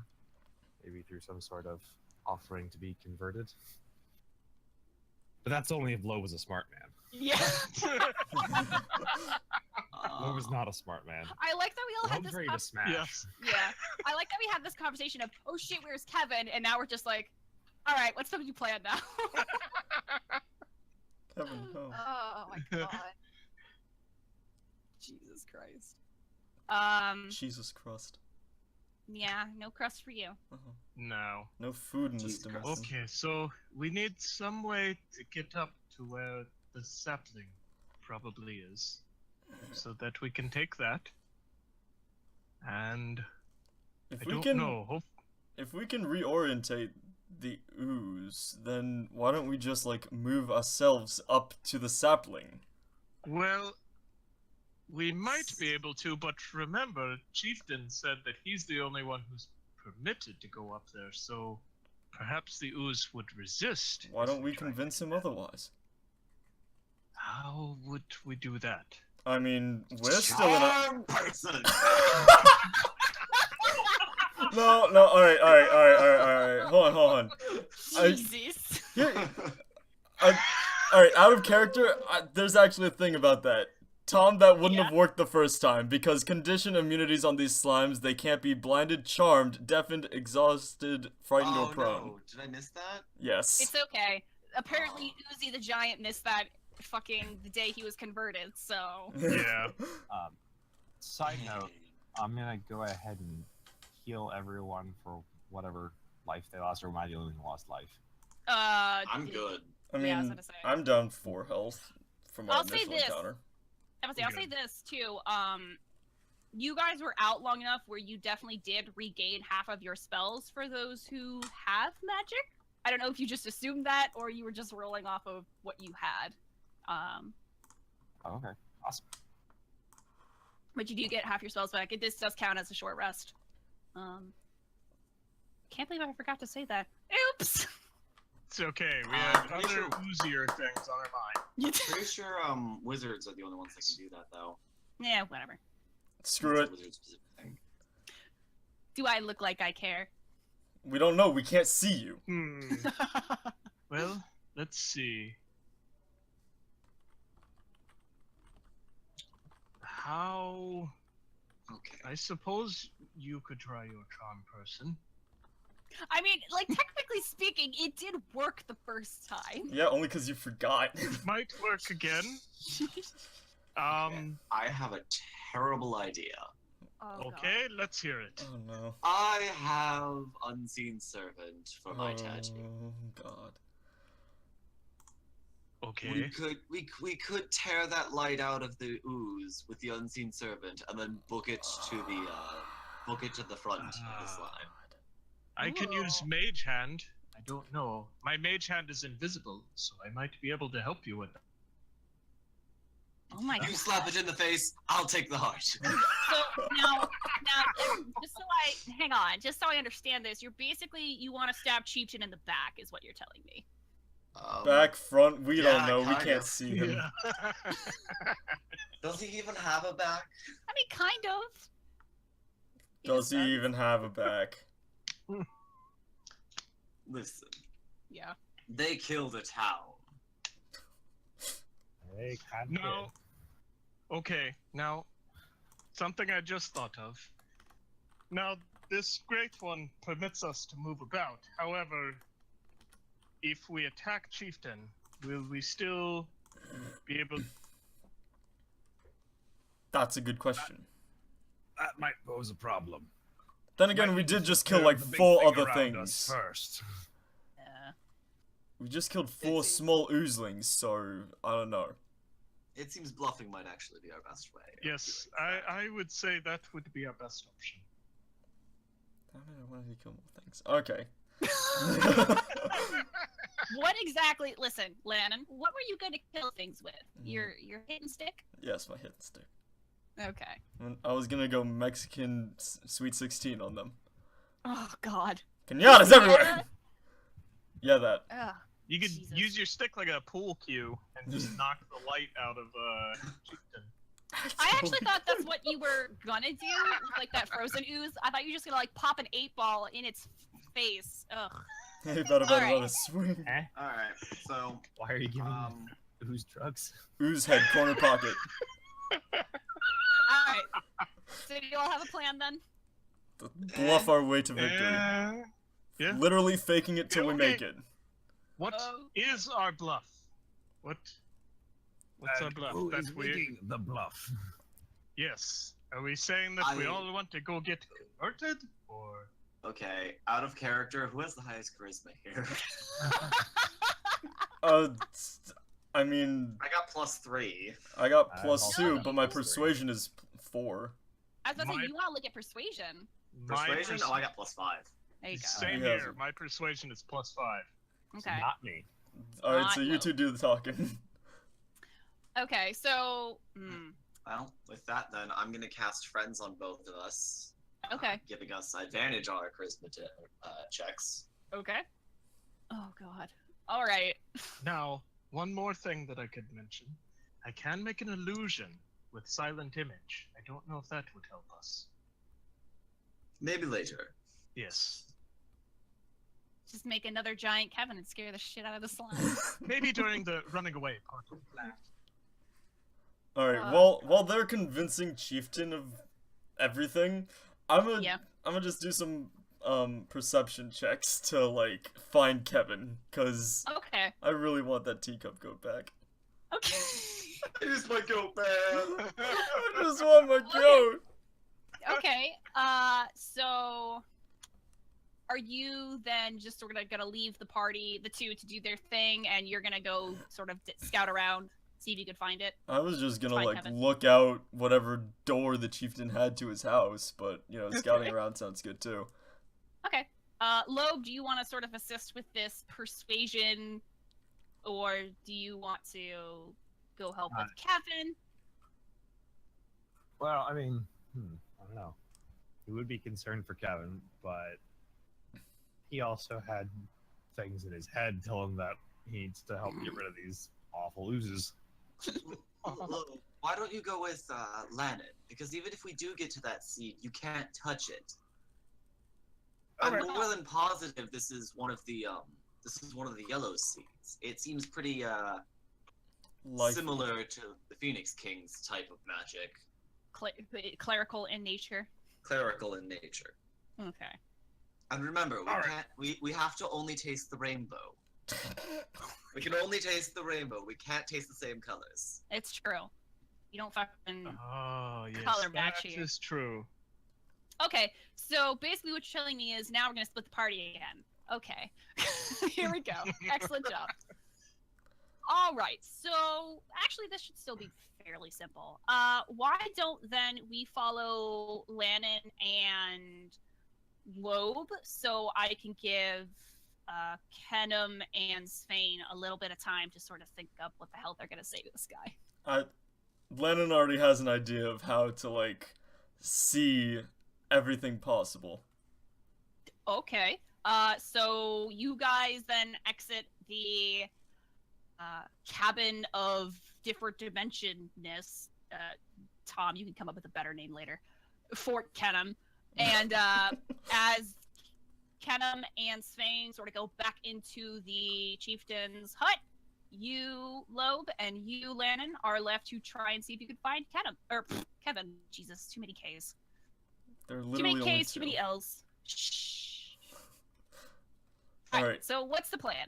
maybe through some sort of offering to be converted. But that's only if Lobe was a smart man. Yeah. Lobe is not a smart man. I like that we all had Lobe's this. ready to smash. Yes. Yeah. I like that we had this conversation of, oh shit, where's Kevin? And now we're just like, all right, what's something you plan now? Kevin, oh. Oh my god. Jesus Christ. Jesus crust. Yeah, no crust for you. No. No food in this Jesus Christ. dimension. Okay, so we need some way to get up to where the sapling probably is, so that we can take that. And If I we don't can, know. if we can reorientate the ooze, then why don't we just like move ourselves up to the sapling? Well, we might be able to, but remember, Chieftain said that he's the only one who's permitted to go up there, so perhaps the ooze would resist. Why if don't we tried. convince him otherwise? How would we do that? I mean, we're still in a... Charm person. No, alright. Hold on. I- Jesus. Alright, out of character, there's actually a thing about that. Tom, that wouldn't Yeah. have worked the first time, because condition immunities on these slimes, they can't be blinded, charmed, deafened, exhausted, frightened, or prone. No. Did I miss that? Yes. It's okay. Apparently, Uzi the Giant missed that fucking the day he was converted, so... Yeah. Side note, I'm gonna go ahead and heal everyone for whatever life they lost, or am I the only one who lost life? I'm good. I Yeah, I was mean, gonna say. I'm down 4 health from my I'll say initial this. encounter. I'll say this too. You guys were out long enough where you definitely did regain half of your spells for those who have magic. I don't know if you just assumed that or you were just rolling off of what you had. Oh, okay, awesome. But you do get half your spells back. This does count as a short rest. Can't believe I forgot to say that. Oops. It's okay. We have pretty other sure- oozier things on our mind. Pretty sure wizards are the only ones that can do that, though. Yeah, whatever. Screw It's it. a wizard-specific thing. Do I look like I care? We don't know. We can't see you. Well, let's see. How... Okay. I suppose you could try your charm person. I mean, like, technically speaking, it did work the first time. Yeah, only because you forgot. Might work again. I have a terrible idea. Oh, God. Okay, let's hear it. Oh no. I have Unseen Servant for my tattoo. Oh god. Okay. We could tear that light out of the ooze with the Unseen Servant and then book it to the front of the slime. I can use Mage Hand. I don't know. My Mage Hand is invisible, so I might be able to help you with that. Oh my God. You slap it in the face, I'll take the heart. So now, just so I understand this, you're basically, you want to stab Chieftain in the back, is what you're telling me. Back, front, we don't yeah, know. We kind can't of. see him. Does he even have a back? I mean, kind of. Does he even have a back? Listen, Yeah. they killed a town. They kind of No. Okay, now, something I just thought of. Now, this great one permits us to move about. However, if we attack Chieftain, will we still be able... That's a good question. That might pose a problem. Then again, we did just kill like 4 other things. First. We just killed 4 small oozlings, so I don't know. It seems bluffing might actually be our best way. of Yes, doing that. I would say that would be our best option. Damn it, I wanted to kill more things. Okay. What exactly? Listen, Lannon. What were you going to kill things with? Your hidden stick? Yes, my hidden stick. Okay. And I was gonna go Mexican Sweet 16 on them. Oh God. Pinatas everywhere! Yeah, that. Ugh. You could Jesus. use your stick like a pool cue and just knock the light out of Chieftain. I actually thought that's what you were gonna do with like that frozen ooze. I thought you were just gonna like pop an 8-ball in its face. Ugh. Hey, better Alright. on a swing. Alright, so, Why are you giving who's drugs? Ooze head, corner pocket. Alright. So do you all have a plan then? Bluff our way to victory. Yeah. Literally faking it till we Okay. make it. What Oh. is our bluff? What's our bluff? Who That's is weird. making the bluff? Yes. Are we saying that we I- all want to go get converted, or okay, out of character, who has the highest charisma here? I mean, I got +3. I got I'm plus also 2, but my plus 3. persuasion is 4. I was about to My- say you want to look at persuasion. my Persuasion? Oh, I got +5. There you go. Same Yeah. here. My persuasion is +5. Okay. Not me. Alright, so Not you low. two do the talking. Okay. So. Well, with that then, I'm gonna cast Friends on both of us. Okay. Giving us advantage on our charisma checks. Okay. Oh God. All right. Now, one more thing that I could mention. I can make an illusion with silent image. I don't know if that would help us. Maybe later. Yes. Just make another giant Kevin and scare the shit out of the slime. Maybe during the running away part of the plan. All right. While they're convincing Chieftain of everything, I'm gonna just do some perception checks to like find Kevin, cause Okay. I really want that teacup goat back. Okay. I just my goat, man. I just want my goat. Okay. So are you then just sort of gonna leave the party, the two, to do their thing, and you're gonna go sort of scout around, see if you could find it? I was just gonna Fine, like Kevin. look out whatever door the chieftain had to his house, but you know, scouting around sounds good too. Okay. Lobe, do you want to sort of assist with this persuasion, or do you want to go help with Kevin? Well, I mean, I don't know. He would be concerned for Kevin, but he also had things in his head telling him that he needs to help get rid of these awful oozes. Look, why don't you go with Lannon? Because even if we do get to that seed, you can't touch it. I'm Alright. more than positive this is one of the yellow seeds. It seems pretty similar to the Phoenix King's type of magic. Clerical in nature. Clerical in nature. Okay. And remember, we have to only taste the rainbow. We can only taste the rainbow. We can't taste the same colors. It's true. You don't fucking Oh, yes, color match that here. is true. Okay, so basically what you're telling me is now we're gonna split the party again. Okay. Here we go. Excellent job. Alright, so actually this should still be fairly simple. Why don't then we follow Lannon and Lobe so I can give Kennam and Svein a little bit of time to sort of think up what the hell they're gonna say to this guy. Lennon already has an idea of how to like see everything possible. Okay. So you guys then exit the cabin of different dimensionness. Tom, you can come up with a better name later. Fort Kennam. And as Kennam and Svein sort of go back into the chieftain's hut, you, Lobe, and you, Lannon, are left to try and see if you can find Kevin. Jesus, too many Ks. There are Too literally many only Ks, too two. many Ls. Shh. Alright. So what's the plan?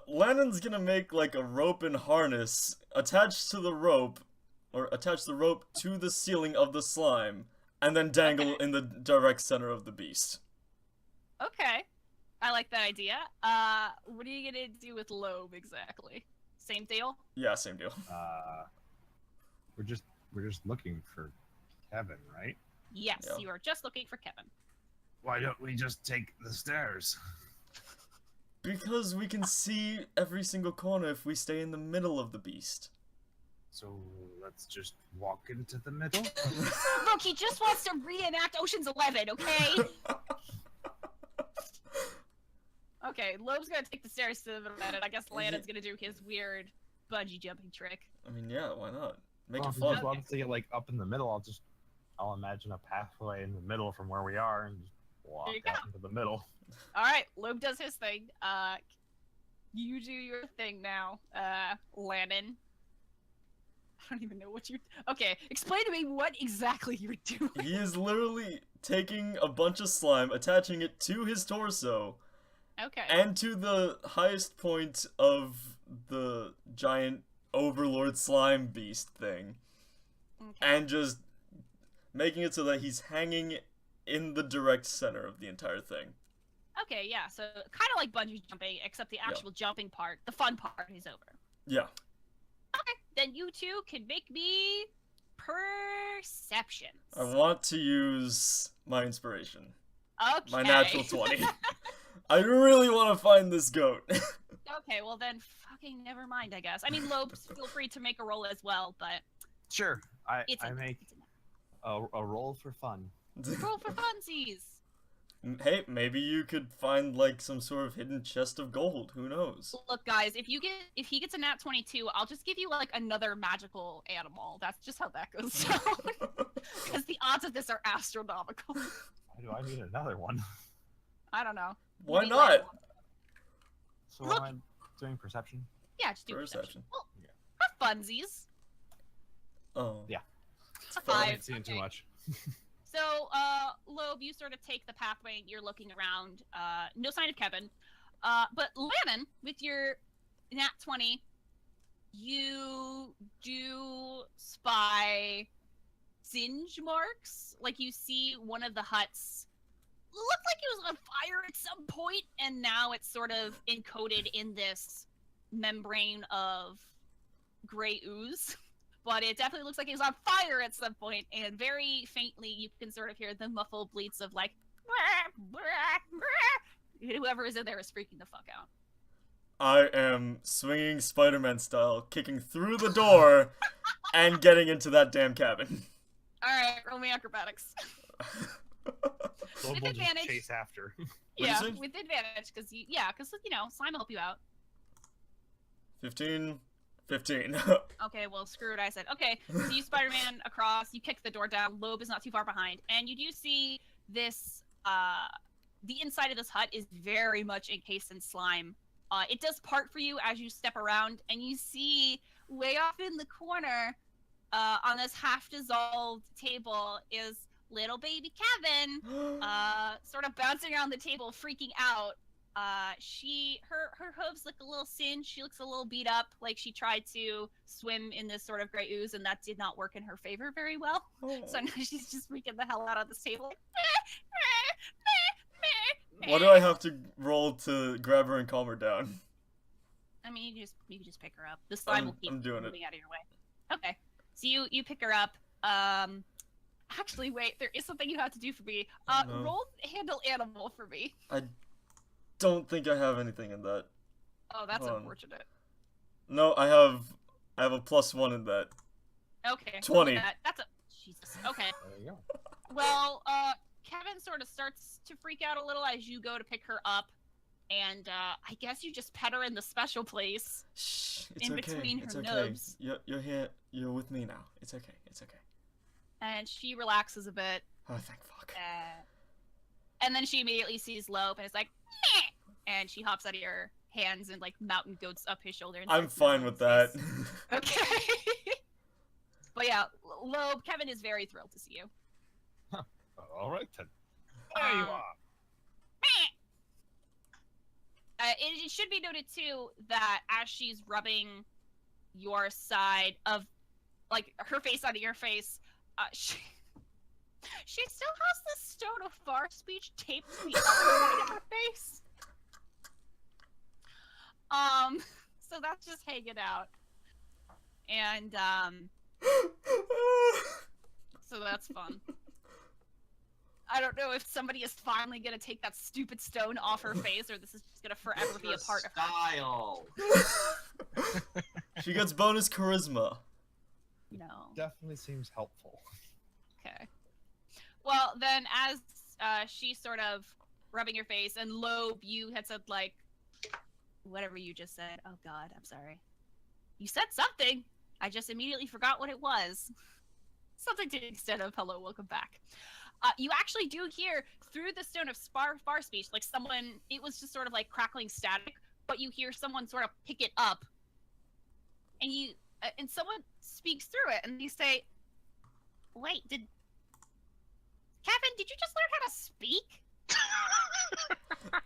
Lannon's gonna make like a rope and harness attached to the rope, or attach the rope to the ceiling of the slime, and then dangle in the direct center of the beast. Okay. I like that idea. What are you gonna do with Lobe exactly? Same deal? Yeah, same deal. We're just looking for Kevin, right? Yes, Yeah. you are just looking for Kevin. Why don't we just take the stairs? Because we can see every single corner if we stay in the middle of the beast. So let's just walk into the middle. Look, he just wants to reenact Ocean's 11, okay? Okay, Lobe's gonna take the stairs to the middle of it. I guess Lannon's gonna do his weird bungee jumping trick. I mean, yeah, why not? Make Well, it if we just fun. want to get like up in the middle, I'll imagine a pathway in the middle from where we are and just walk There you out go. into the middle. Alright, Lobe does his thing. You do your thing now, Lannon. I don't even know what you... Okay, explain to me what exactly you're doing. He is literally taking a bunch of slime, attaching it to his torso, Okay. and to the highest point of the giant overlord slime beast thing, Okay. and just making it so that he's hanging in the direct center of the entire thing. Okay, yeah, so kind of like bungee jumping, except the actual jumping part, the fun part, is over. Yeah. Okay, then you two can make me perceptions. I want to use my inspiration. Okay. My natural 20. I really want to find this goat. Okay, well then, fucking never mind, I guess. I mean, Lobe, feel free to make a roll as well, but Sure. I it's make it's a a roll for fun. roll for funsies. Hey, maybe you could find like some sort of hidden chest of gold. Who knows? Look, guys, if he gets a nat 22, I'll just give you like another magical animal. That's just how that goes down. Because the odds of this are astronomical. Why do I need another one? I don't know. Why Maybe not? later. So Look. am I doing perception? Yeah, just do Perception. perception. Well, Yeah. for funsies. Oh. Yeah. A I 5. haven't seen too much. So, Lobe, you sort of take the pathway and you're looking around. No sign of Kevin. But Lannon, with your nat 20, you do spy singe marks. Like, you see one of the huts looked like it was on fire at some point, and now it's sort of encoded in this membrane of gray ooze. But it definitely looks like it was on fire at some point, and very faintly you can sort of hear the muffled bleats of like, whoever is in there is freaking the fuck out. I am swinging Spider-Man style, kicking through the door, and getting into that damn cabin. Alright, roll me acrobatics. Lobe With will just advantage. chase after. Yeah, you say? with advantage, because you know, Slime will help you out. 15. Okay, well, screw what I said. Okay, so you Spider-Man across, you kick the door down, Lobe is not too far behind, and you do see this, the inside of this hut is very much encased in slime. It does part for you as you step around, and you see way off in the corner, on this half-dissolved table, is little baby Kevin, sort of bouncing around the table, freaking out. Her hooves look a little singed. She looks a little beat up, like she tried to swim in this sort of gray ooze, and that did not work in her favor very well. So now she's just freaking the hell out of this table. Like, What do I have to roll to grab her and calm her down? I mean, you can just pick her up. The slime will keep I'm doing moving out of your way. Okay, so you pick her up. Actually, wait, there is something you have to do for me. No. Roll handle animal for me. I don't think I have anything in that. Oh, that's Hold on. unfortunate. No, I have a +1 in that. Okay. 20. That's a Jesus. Okay. There you go. Well, Kevin sort of starts to freak out a little as you go to pick her up, and I guess you just pet her in the special place. Shh, it's In okay. between it's her okay. nubs. You're here. You're with me now. It's okay. It's okay. And she relaxes a bit, Oh, thank fuck. and then she immediately sees Lobe and is like, meh! And she hops out of your hands and like mountain goats up his shoulder. And I'm starts fine nuzzling with his that. face. Okay. But yeah, Lobe, Kevin is very thrilled to see you. All right then. There you Um, are. It should be noted too that as she's rubbing your side of, like, her face onto your face, she still has the stone of far speech taped to the other side of her face. So that's just hanging out, and so that's fun. I don't know if somebody is finally gonna take that stupid stone off her face, or this is just gonna forever be a part of her. Style. She gets bonus charisma. No. Definitely seems helpful. Okay. Well, then, as she's sort of rubbing your face, and Lobe, you had said, like, whatever you just said. Oh, God, I'm sorry. You said something. I just immediately forgot what it was. Something to the extent of, hello, welcome back. You actually do hear through the stone of far speech, like someone, it was just sort of like crackling static, but you hear someone sort of pick it up, and and someone speaks through it, and you say, wait, Kevin, did you just learn how to speak?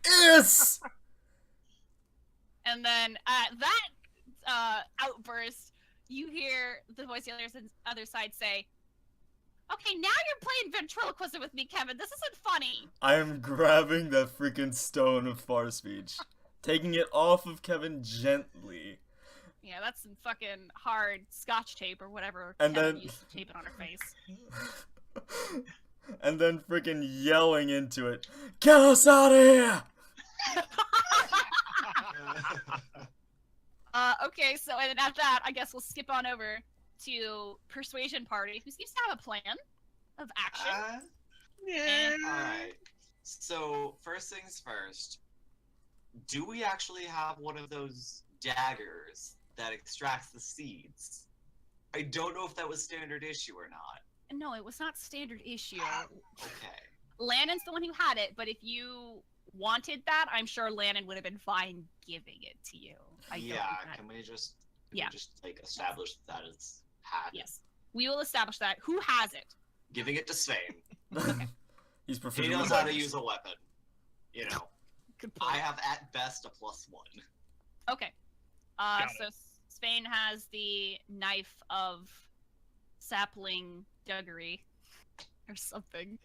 Yes! And then that outburst, you hear the voice on the other side say, okay, now you're playing ventriloquism with me, Kevin. This isn't funny. I am grabbing that freaking stone of far speech, taking it off of Kevin gently. Yeah, that's some fucking hard scotch tape or whatever And Kevin then- used to tape it on her face. And then freaking yelling into it, get us out of here! Okay, so and then after that, I guess we'll skip on over to Persuasion Party, who seems to have a plan of action. Alright. So, first things first. Do we actually have one of those daggers that extracts the seeds? I don't know if that was standard issue or not. No, it was not standard issue. Okay. Lannon's the one who had it, but if you wanted that, I'm sure Lannon would have been fine giving it to you. I don't Yeah, think that- can we just Yeah. like establish that it's had? Yes. We will establish that. Who has it? Giving it to Svein. He's He proficient knows with how to weapons. use a weapon. You know, Good point. I have at best a +1. Okay. Got So Svein has the knife of sapling duggery or something.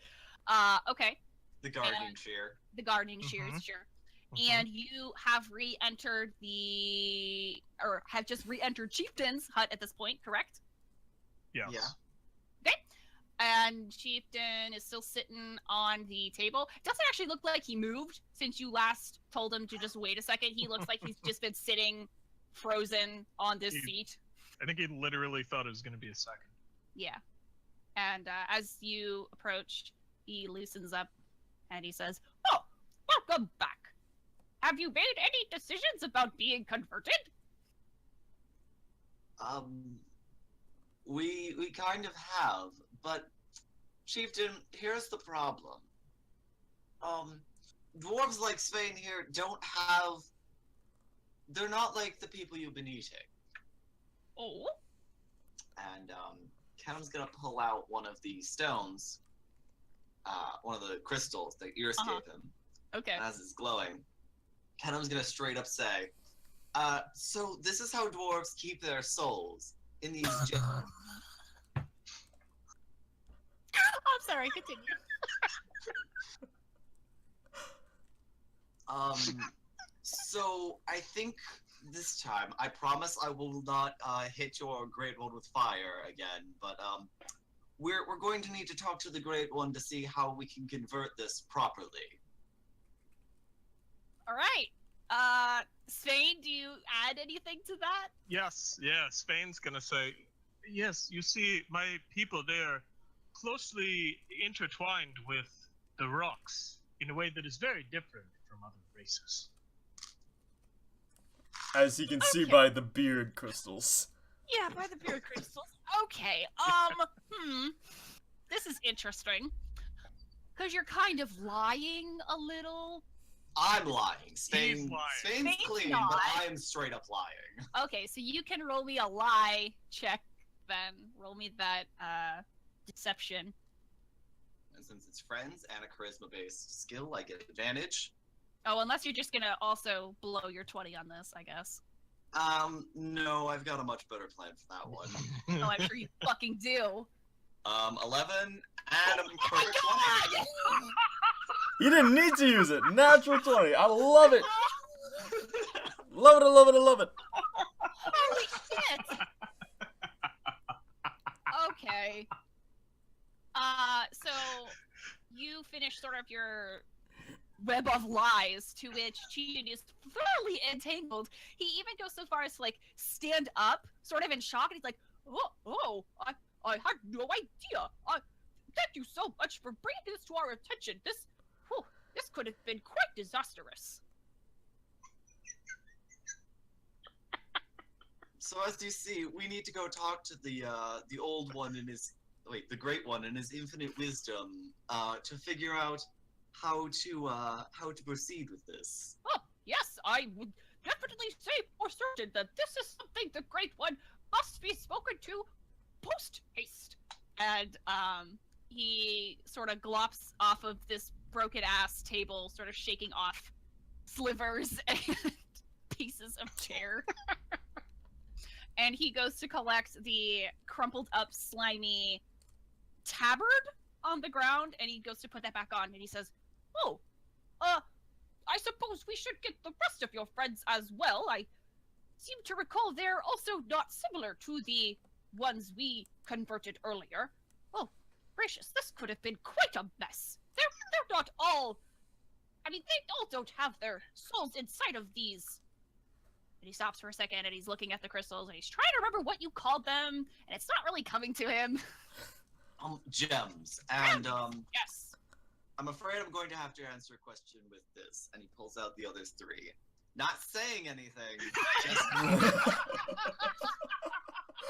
Okay. The gardening And- shear. The gardening shears, sure. And you have re-entered or have just re-entered Chieftain's hut at this point, correct? Yes. Yeah. And Chieftain is still sitting on the table. It doesn't actually look like he moved since you last told him to just wait a second. He looks like he's just been sitting frozen on this seat. I think he literally thought it was going to be a second. Yeah. And as you approach, he loosens up and he says, "Oh, welcome back. Have you made any decisions about being converted?" We kind of have, but Chieftain, here's the problem. Dwarves like Svein here they're not like the people you've been eating. Oh? And Kennam's gonna pull out one of the stones, one of the crystals that Iris gave him, Okay. as it's glowing. Kennam's gonna straight up say, so this is how dwarves keep their souls in these I'm sorry, continue. So I think this time, I promise I will not hit your Great One with fire again, but we're going to need to talk to the Great One to see how we can convert this properly. All right. Svein, do you add anything to that? Yes, Spain's going to say, yes, you see, my people, they're closely intertwined with the rocks in a way that is very different from other races. As you can see by the beard crystals. Yeah, by the beard crystals. Okay. This is interesting. Because you're kind of lying a little. I'm lying. Spain's lying. Spain's clean, not. but I am straight up lying. Okay, so you can roll me a lie check then. Roll me that deception. And since it's friends and a charisma-based skill, I get advantage. Oh, unless you're just gonna also blow your 20 on this, I guess. No, I've got a much better plan for that one. Oh, I'm sure you fucking do. 11, and I'm perfect 20. You didn't need to use it. Natural 20. I love it. Love it, I love it, I love it. Holy shit! Okay. So you finish sort of your web of lies, to which Chieftain is thoroughly entangled. He even goes so far as to, like, stand up, sort of in shock, and he's like, I had no idea. Thank you so much for bringing this to our attention. This could have been quite disastrous. So as you see, we need to go talk to the old one in his the great one in his infinite wisdom to figure out how to proceed with this. Oh, yes, I would definitely say for certain that this is something the Great One must be spoken to post-haste. And he sort of glops off of this broken-ass table, sort of shaking off slivers and pieces of chair. And he goes to collect the crumpled up, slimy tabard on the ground, and he goes to put that back on, and he says, "Oh, I suppose we should get the rest of your friends as well. I seem to recall they're also not similar to the ones we converted earlier. Oh, gracious, this could have been quite a mess. They're not all... I mean, they all don't have their souls inside of these." And he stops for a second, and he's looking at the crystals, and he's trying to remember what you called them, and it's not really coming to him. Gems. And Yes. I'm afraid I'm going to have to answer a question with this. And he pulls out the other 3. Not saying anything. Just...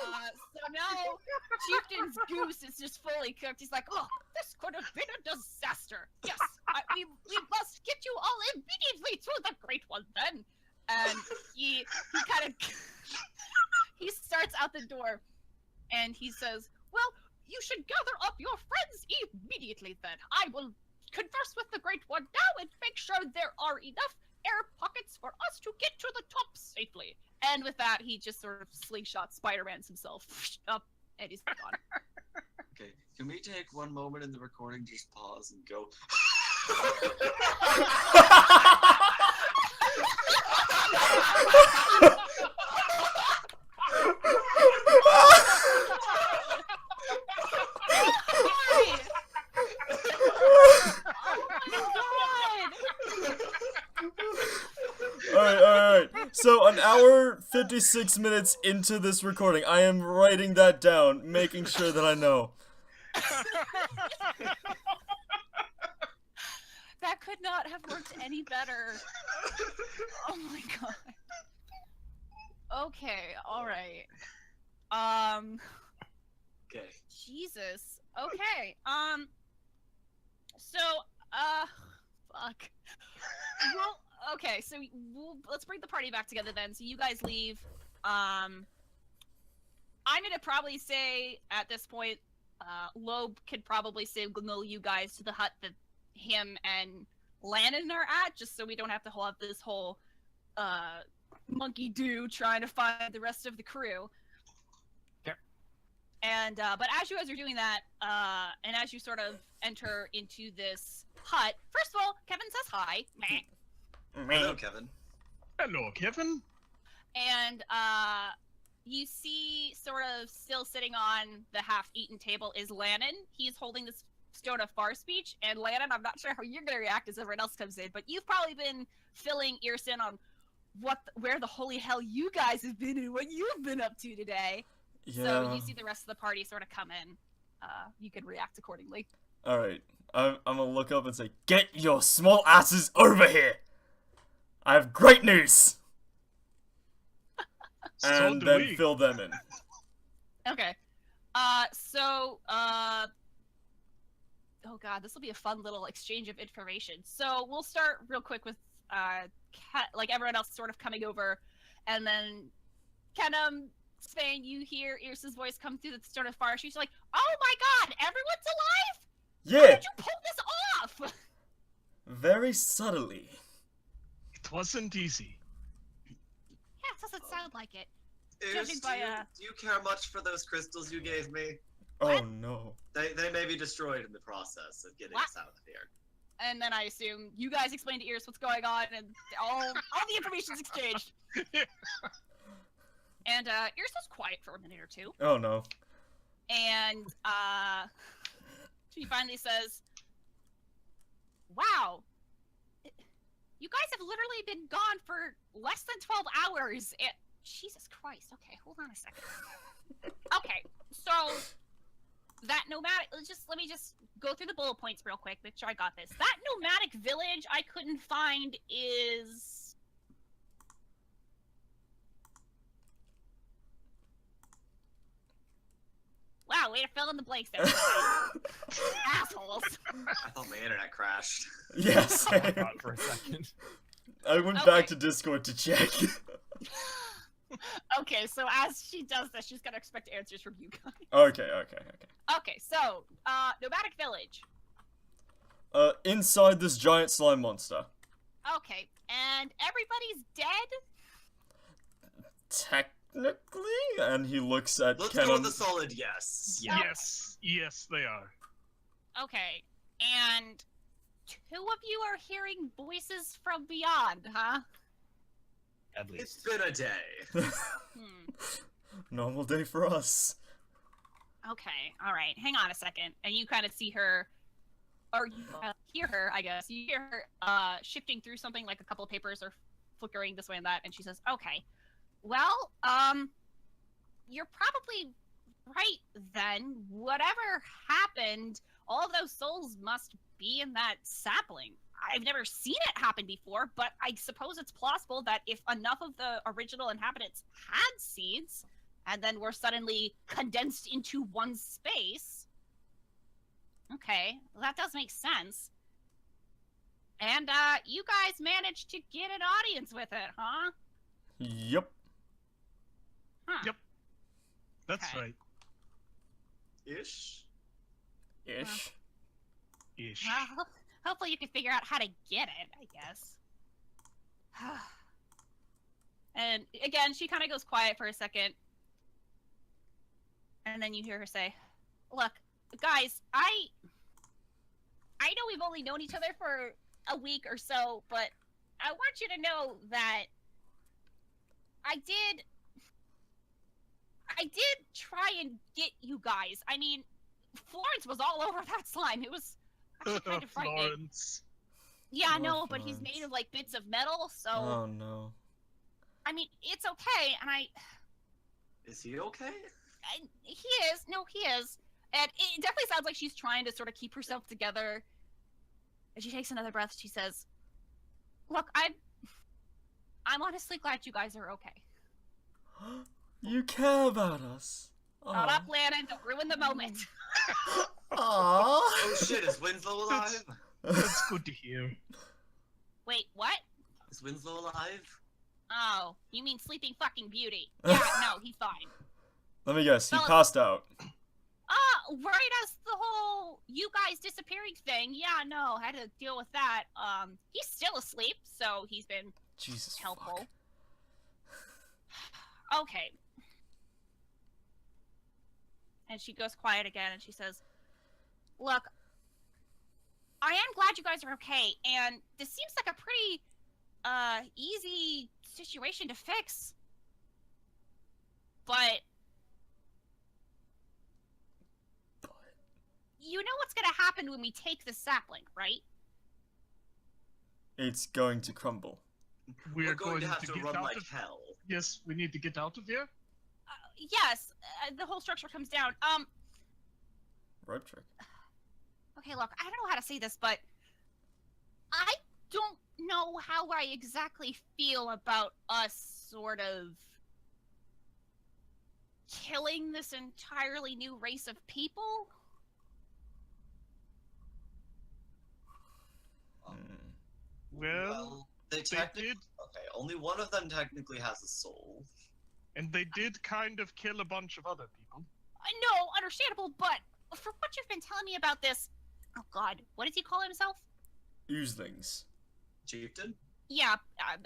So now, Chieftain's goose is just fully cooked. He's like, "Oh, this could have been a disaster. Yes, we must get you all immediately to the Great One then." And he kind of he starts out the door, and he says, Well, you should gather up your friends immediately then. I will converse with the Great One now and make sure there are enough air pockets for us to get to the top safely. And with that, he just sort of slingshot Spider-Man's himself up, and he's gone. Okay, can we take one moment in the recording, just pause and go? Alright. So, an hour, 56 minutes into this recording. I am writing that down, making sure that I know. That could not have worked any better. Oh my god. Okay, alright. Okay. Jesus. Okay, so, fuck. Well, okay, so let's bring the party back together then. So you guys leave. I'm gonna probably say, at this point, Lobe could probably signal you guys to the hut that him and Lannon are at, just so we don't have to have this whole monkey do trying to find the rest of the crew. Yep. And but as you guys are doing that, and as you sort of enter into this hut, first of all, Kevin says hi. Hello, Kevin. Hello, Kevin. And you see, sort of still sitting on the half-eaten table is Lannon. He's holding this stone of far speech, and Lannon, I'm not sure how you're gonna react as everyone else comes in, but you've probably been filling ears in on where the holy hell you guys have been and what you've been up to today. Yeah. So when you see the rest of the party sort of come in, you can react accordingly. Alright. I'm gonna look up and say, "Get your small asses over here! I have great news!" So And do then we. fill them in. Okay. Oh god, this will be a fun little exchange of information. So we'll start real quick with like everyone else sort of coming over, and then Kennam, Svein, you hear Irsa's voice come through the stone of fire. She's like, "Oh my god, everyone's alive! How Yeah! did you pull this off?" Very subtly. It wasn't easy. Yeah, it doesn't sound like it. Iris, Judging by, do you care much for those crystals you gave me? Oh What? no. They may be destroyed in the process of getting What? us out of here. And then I assume you guys explain to Iris what's going on, and all the information's exchanged. And Iris was quiet for a minute or two. Oh no. And she finally says, "Wow, you guys have literally been gone for less than 12 hours. Jesus Christ. Okay, hold on a second. Okay, so that nomadic, let me just go through the bullet points real quick, make sure I got this. That nomadic village I couldn't find is... Wow, way to fill in the blanks there. Assholes. I thought my internet crashed. Yes. I thought for a second. I went Okay. back to Discord to check. Okay, so as she does this, she's gonna expect answers from you guys. Okay. Okay, so, nomadic village. Inside this giant slime monster. Okay, and everybody's dead? Technically? And he looks at Let's go with Kennam. a solid yes. Yes, they are. Okay, and two of you are hearing voices from beyond, huh? At It's least. been a day. Normal day for us. Okay, alright, hang on a second. And you kind of see her, or you hear her, I guess. You hear her shifting through something, like a couple of papers are flickering this way and that, and she says, "Okay, well, you're probably right then. Whatever happened, all of those souls must be in that sapling. I've never seen it happen before, but I suppose it's plausible that if enough of the original inhabitants had seeds, and then were suddenly condensed into one space... Okay, well, that does make sense. And, you guys managed to get an audience with it, huh? Yep. Huh. Yep. That's Okay. right. Ish. Ish. Ish. Well, hopefully you can figure out how to get it, I guess. And again, she kind of goes quiet for a second. And then you hear her say, "Look, guys, I know we've only known each other for a week or so, but I want you to know that I did try and get you guys. I mean, Florence was all over that slime. It was actually kind of frightening. Florence. Yeah, Oh, no, but he's Florence. made of like bits of metal, so Oh no. I mean, it's okay. And Is he okay? he is. No, he is. And it definitely sounds like she's trying to sort of keep herself together. And she takes another breath. She says, "Look, I'm honestly glad you guys are okay. You care about us. Shut up, Lannon. Don't ruin the moment." Aww. Oh shit, is Winslow alive? That's good to hear. Wait, what? Is Winslow alive? Oh, you mean Sleeping Fucking Beauty? Yeah, no, he's fine. Let me guess, he Well, passed out. Right as the whole you guys disappearing thing. Yeah, no, had to deal with that. He's still asleep, so he's been Jesus helpful. fuck. Okay. And she goes quiet again and she says, "Look, I am glad you guys are okay, and this seems like a pretty easy situation to fix. But you know what's gonna happen when we take the sapling, right?" It's going to crumble. We're going to have to get run out like of... hell. Yes, we need to get out of here. Yes, the whole structure comes down. Rope trick. Okay, look, I don't know how to say this, but I don't know how I exactly feel about us sort of killing this entirely new race of people. Well, they they technically... did, Okay, only one of them technically has a soul. and they did kind of kill a bunch of other people. I know, understandable, but for what you've been telling me about this... Oh god, what does he call himself? Oozelings. Chieftain? Yeah,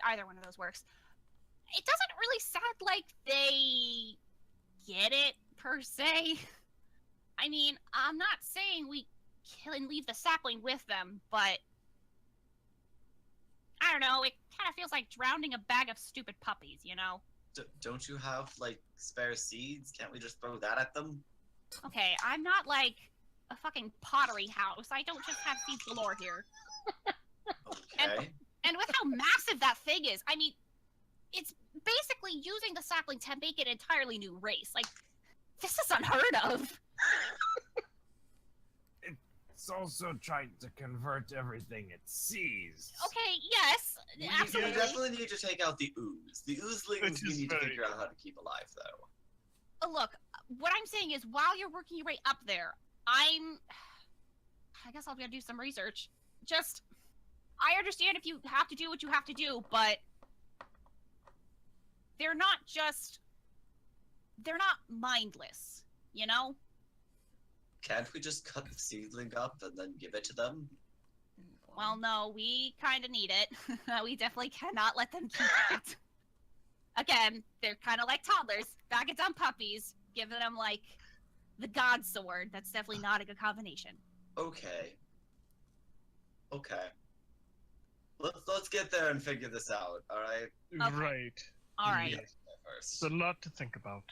either one of those works. It doesn't really sound like they get it, per se. I mean, I'm not saying we kill and leave the sapling with them, but... I don't know, it kind of feels like drowning a bag of stupid puppies, you know? Don't you have, like, spare seeds? Can't we just throw that at them? Okay, I'm not like a fucking pottery house. I don't just have seeds galore here. Okay. And with how massive that thing is, I mean, it's basically using the sapling to make an entirely new race. Like, this is unheard of. It's also trying to convert everything it sees. Okay, yes, We absolutely. definitely need to take out the ooze. The oozelings Which we is need to very figure out how to keep alive, though. Look, what I'm saying is, while you're working your way up there, I guess I'll gotta do some research. Just, I understand if you have to do what you have to do, but they're not mindless, you know? Can't we just cut the seedling up and then give it to them? Well, no, we kind of need it. We definitely cannot let them keep it. Again, they're kind of like toddlers, back at dumb puppies, giving them, like, the god sword. That's definitely not a good combination. Okay. Okay. Let's get there and figure this out, alright? Okay. Right. All right. Yes. First. It's a lot to think about.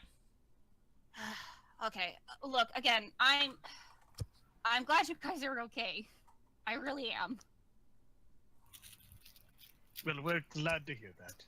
Okay, look, again, I'm glad you guys are okay. I really am. Well, we're glad to hear that.